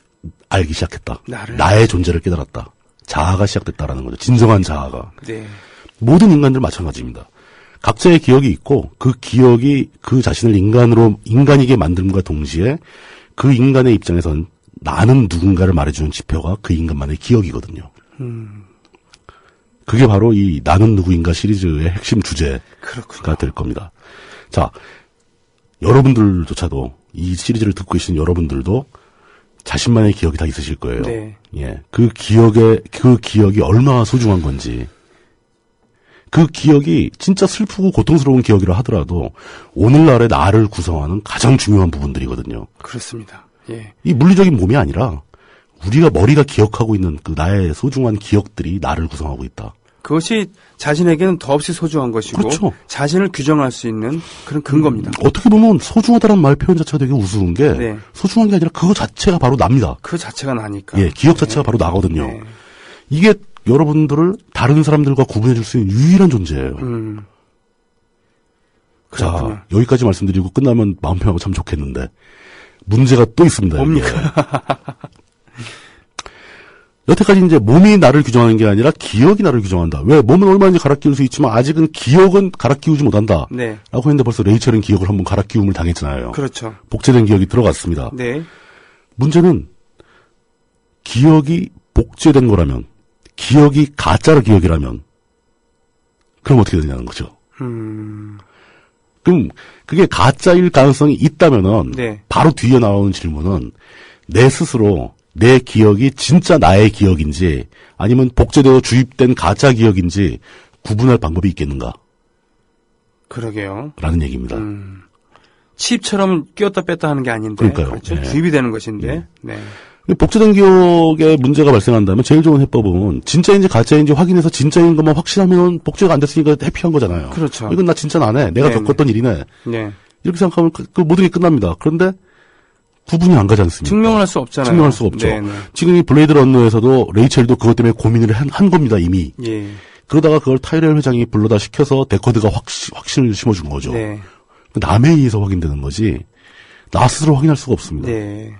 알기 시작했다. 나를. 나의 존재를 깨달았다. 자아가 시작됐다라는 거죠. 진정한 자아가. 네. 모든 인간들 마찬가지입니다. 각자의 기억이 있고 그 기억이 그 자신을 인간이게 만듦과 동시에 그 인간의 입장에선 나는 누군가를 말해주는 지표가 그 인간만의 기억이거든요. 그게 바로 이 나는 누구인가 시리즈의 핵심 주제가 그렇군요. 될 겁니다. 자, 여러분들조차도 이 시리즈를 듣고 계신 여러분들도 자신만의 기억이 다 있으실 거예요. 네. 예. 그 기억이 얼마나 소중한 건지. 그 기억이 진짜 슬프고 고통스러운 기억이라 하더라도 오늘날의 나를 구성하는 가장 중요한 부분들이거든요. 그렇습니다. 예. 이 물리적인 몸이 아니라 우리가 머리가 기억하고 있는 그 나의 소중한 기억들이 나를 구성하고 있다. 그것이 자신에게는 더없이 소중한 것이고 그렇죠. 자신을 규정할 수 있는 그런 근거입니다. 어떻게 보면 소중하다는 말 표현 자체가 되게 우스운 게 네. 소중한 게 아니라 그거 자체가 바로 납니다. 그 자체가 나니까. 예, 기억 자체가 바로 나거든요. 네. 이게 여러분들을 다른 사람들과 구분해 줄 수 있는 유일한 존재예요. 그렇군요. 자, 여기까지 말씀드리고 끝나면 마음 편하고 참 좋겠는데 문제가 또 있습니다. 뭡니까? 여태까지 이제 몸이 나를 규정하는 게 아니라 기억이 나를 규정한다. 왜? 몸은 얼마든지 갈아 끼울 수 있지만 아직은 기억은 갈아 끼우지 못한다. 네. 라고 했는데 벌써 레이첼은 기억을 한번 갈아 끼움을 당했잖아요. 그렇죠. 복제된 기억이 들어갔습니다. 네. 문제는 기억이 복제된 거라면 기억이 가짜 기억이라면 그럼 어떻게 되냐는 거죠. 그럼 그게 가짜일 가능성이 있다면은 네. 바로 뒤에 나오는 질문은 내 스스로 내 기억이 진짜 나의 기억인지 아니면 복제되어 주입된 가짜 기억인지 구분할 방법이 있겠는가? 그러게요. 라는 얘기입니다. 칩처럼 끼웠다 뺐다 하는 게 아닌데. 그러니까요. 그렇죠. 네. 주입이 되는 것인데. 네. 복제된 기억에 문제가 발생한다면 제일 좋은 해법은 진짜인지 가짜인지 확인해서 진짜인 것만 확실하면 복제가 안 됐으니까 해피한 거잖아요. 그렇죠. 이건 나 진짜 안 해. 내가 네네. 겪었던 일이네. 네. 이렇게 생각하면 그 모든 게 끝납니다. 그런데 구분이 안 가지 않습니까? 증명을 할 수 없잖아요. 증명할 수 없죠. 네네. 지금 이 블레이드 런너에서도 레이첼도 그것 때문에 고민을 한 겁니다, 이미. 예. 그러다가 그걸 타이렐 회장이 불러다 시켜서 데커드가 확신을 심어준 거죠. 네. 남에 의해서 확인되는 거지 나 스스로 확인할 수가 없습니다. 네.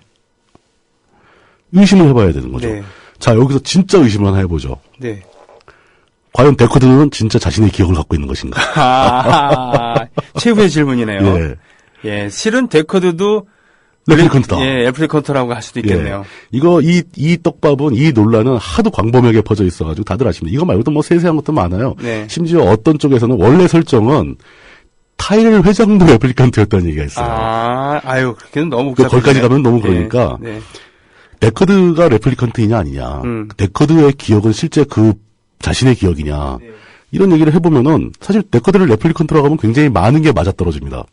의심을 해봐야 되는 거죠. 네. 자, 여기서 진짜 의심을 하나 해보죠. 네. 과연 데커드는 진짜 자신의 기억을 갖고 있는 것인가? 최후의 질문이네요. 예. 예. 실은 데커드도 레플리컨트다. 예, 레플리컨트라고 할 수도 있겠네요. 예. 이 떡밥은, 이 논란은 하도 광범위하게 퍼져 있어가지고 다들 아십니다. 이거 말고도 뭐 세세한 것도 많아요. 네. 심지어 어떤 쪽에서는 원래 설정은 타이렐 회장도 레플리컨트였다는 얘기가 있어요. 아유, 그렇게는 너무 그 거기까지 복잡해지네. 가면 너무 그러니까. 네. 데커드가 레플리컨트이냐 아니냐. 데커드의 기억은 실제 그 자신의 기억이냐. 네. 이런 얘기를 해보면은 사실 데커드를 레플리컨트라고 하면 굉장히 많은 게 맞아떨어집니다.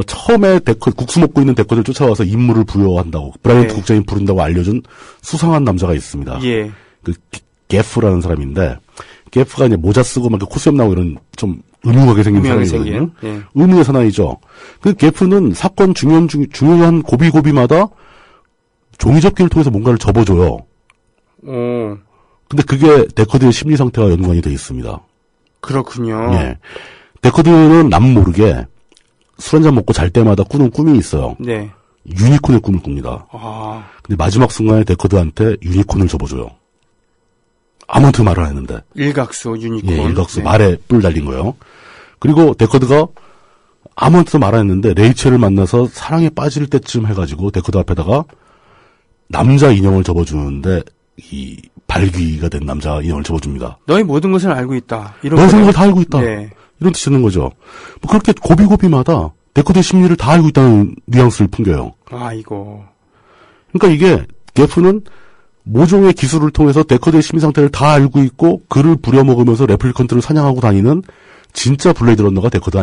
처음에 국수 먹고 있는 데커드를 쫓아와서 임무를 부여한다고 브라이언트 네. 국장이 부른다고 알려준 수상한 남자가 있습니다. 예. 그 게프라는 사람인데 게프가 이제 모자 쓰고 막 코수염 나고 이런 좀 음흉하게 생긴 사나이거든요. 예. 의문의 사나이죠. 그 게프는 사건 중요한 고비고비마다 종이접기를 통해서 뭔가를 접어줘요. 근데 그게 데커드의 심리 상태와 연관이 돼 있습니다. 그렇군요. 예. 데커드는 남 모르게 술 한잔 먹고 잘 때마다 꾸는 꿈이 있어요. 네. 유니콘의 꿈을 꿉니다. 근데 마지막 순간에 데커드한테 유니콘을 접어줘요. 아무한테 말을 안 했는데. 일각수 유니콘. 예, 일각수. 네. 말에 뿔 달린 거예요. 그리고 데커드가 아무한테도 말 안 했는데 레이첼을 만나서 사랑에 빠질 때쯤 해가지고 데커드 앞에다가 남자 인형을 접어주는데 이 발귀가 된 남자 인형을 접어줍니다. 너의 모든 것을 알고 있다. 이런 너의 생각을 다 알고 있다. 네. 이런 뜻이는 거죠. 뭐 그렇게 고비고비마다 데커드의 심리를 다 알고 있다는 뉘앙스를 풍겨요. 이거. 그러니까 이게 게프는 모종의 기술을 통해서 데커드의 심리 상태를 다 알고 있고 그를 부려먹으면서 레플리컨트를 사냥하고 다니는 진짜 블레이드 런너가 데커드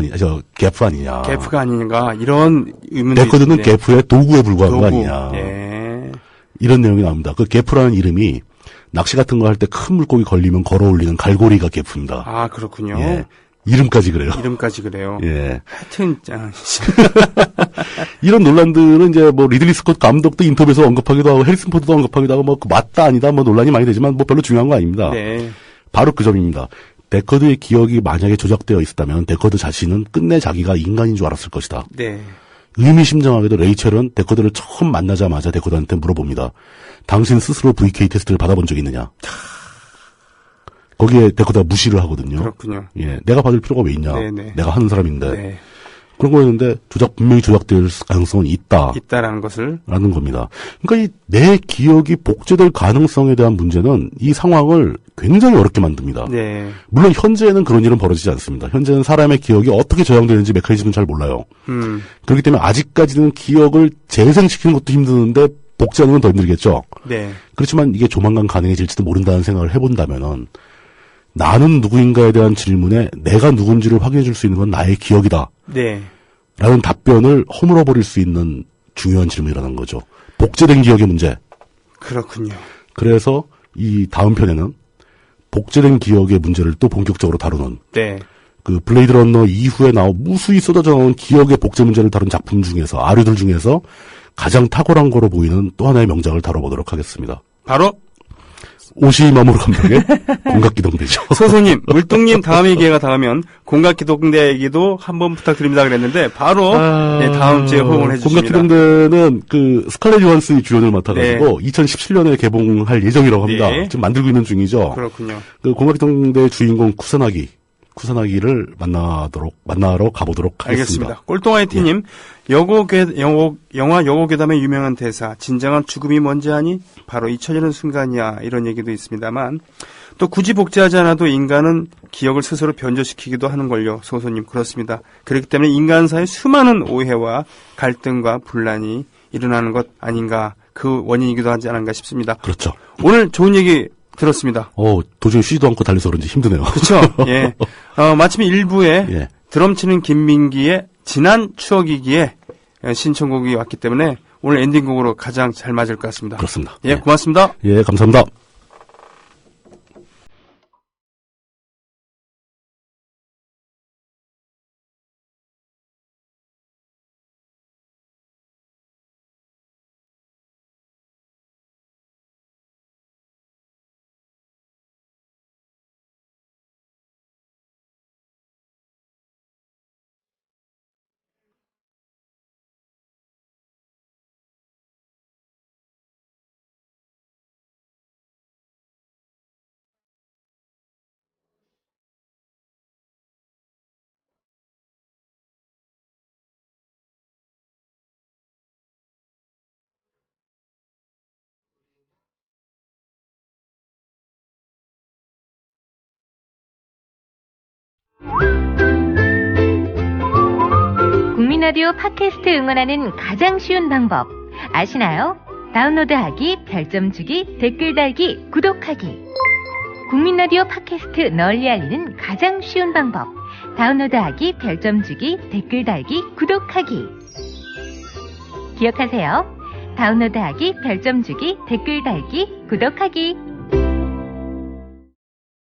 게프 아니냐. 게프가 아닌가 이런 의문도 데커드는 있는데. 게프의 도구에 불과한 거 아니냐. 예. 이런 내용이 나옵니다. 그 게프라는 이름이 낚시 같은 거 할 때 큰 물고기 걸리면 걸어 올리는 갈고리가 게프입니다. 그렇군요. 예. 이름까지 그래요. 이름까지 그래요. 예. 하여튼 이런 논란들은 이제 뭐 리들리 스콧 감독도 인터뷰에서 언급하기도 하고 해리슨 포드도 언급하기도 하고 뭐 맞다 아니다 뭐 논란이 많이 되지만 뭐 별로 중요한 거 아닙니다. 네. 바로 그 점입니다. 데커드의 기억이 만약에 조작되어 있었다면 데커드 자신은 끝내 자기가 인간인 줄 알았을 것이다. 네. 의미심장하게도 레이첼은 데커드를 처음 만나자마자 데커드한테 물어봅니다. 당신 스스로 VK 테스트를 받아본 적이 있느냐? 거기에 데커드가 무시를 하거든요. 그렇군요. 예, 내가 받을 필요가 왜 있냐? 네네. 내가 하는 사람인데. 네. 그런 거였는데 분명히 조작될 가능성은 있다라는 것을 라는 겁니다. 그러니까 내 기억이 복제될 가능성에 대한 문제는 이 상황을 굉장히 어렵게 만듭니다. 네. 물론 현재는 그런 일은 벌어지지 않습니다. 현재는 사람의 기억이 어떻게 저장되는지 메커니즘은 잘 몰라요. 그렇기 때문에 아직까지는 기억을 재생시키는 것도 힘드는데 복제하는 건 더 힘들겠죠. 네. 그렇지만 이게 조만간 가능해질지도 모른다는 생각을 해본다면은 나는 누구인가에 대한 질문에 내가 누군지를 확인해 줄 수 있는 건 나의 기억이다. 네. 라는 답변을 허물어버릴 수 있는 중요한 질문이라는 거죠. 복제된 기억의 문제. 그렇군요. 그래서 이 다음 편에는 복제된 기억의 문제를 또 본격적으로 다루는 네. 그 블레이드 러너 이후에 무수히 쏟아져 나온 기억의 복제 문제를 다룬 작품 중에서 아류들 중에서 가장 탁월한 거로 보이는 또 하나의 명작을 다뤄보도록 하겠습니다. 바로 오시마모루 감독의 공각기동대죠. 소소님, 물뚱님 다음에 기회가 닿으면 공각기동대 얘기도 한번 부탁드립니다 그랬는데 바로 네, 다음 주에 호응을 해주십니다. 공각기동대는 그 스칼렛 요한슨이 주연을 맡아가지고 2017년에 개봉할 예정이라고 합니다. 네. 지금 만들고 있는 중이죠. 그렇군요. 그 공각기동대의 주인공 쿠사나기를 만나러 가보도록 하겠습니다. 알겠습니다. 꼴똥아이티님, 영화 여고괴담의 유명한 대사, 진정한 죽음이 뭔지 아니? 바로 잊혀지는 순간이야. 이런 얘기도 있습니다만, 또 굳이 복제하지 않아도 인간은 기억을 스스로 변조시키기도 하는걸요. 소소님, 그렇습니다. 그렇기 때문에 인간사의 수많은 오해와 갈등과 분란이 일어나는 것 아닌가, 그 원인이기도 하지 않은가 싶습니다. 그렇죠. 오늘 좋은 얘기 들었습니다. 도저히 쉬지도 않고 달려서 그런지 힘드네요. 그렇죠. 예. 마침 1부에 드럼 치는 김민기의 지난 추억이기에 신청곡이 왔기 때문에 오늘 엔딩곡으로 가장 잘 맞을 것 같습니다. 그렇습니다. 예, 고맙습니다. 예, 감사합니다. 국민라디오 팟캐스트 응원하는 가장 쉬운 방법 아시나요? 다운로드하기, 별점 주기, 댓글 달기, 구독하기. 국민라디오 팟캐스트 널리 알리는 가장 쉬운 방법. 다운로드하기, 별점 주기, 댓글 달기, 구독하기. 기억하세요. 다운로드하기, 별점 주기, 댓글 달기, 구독하기.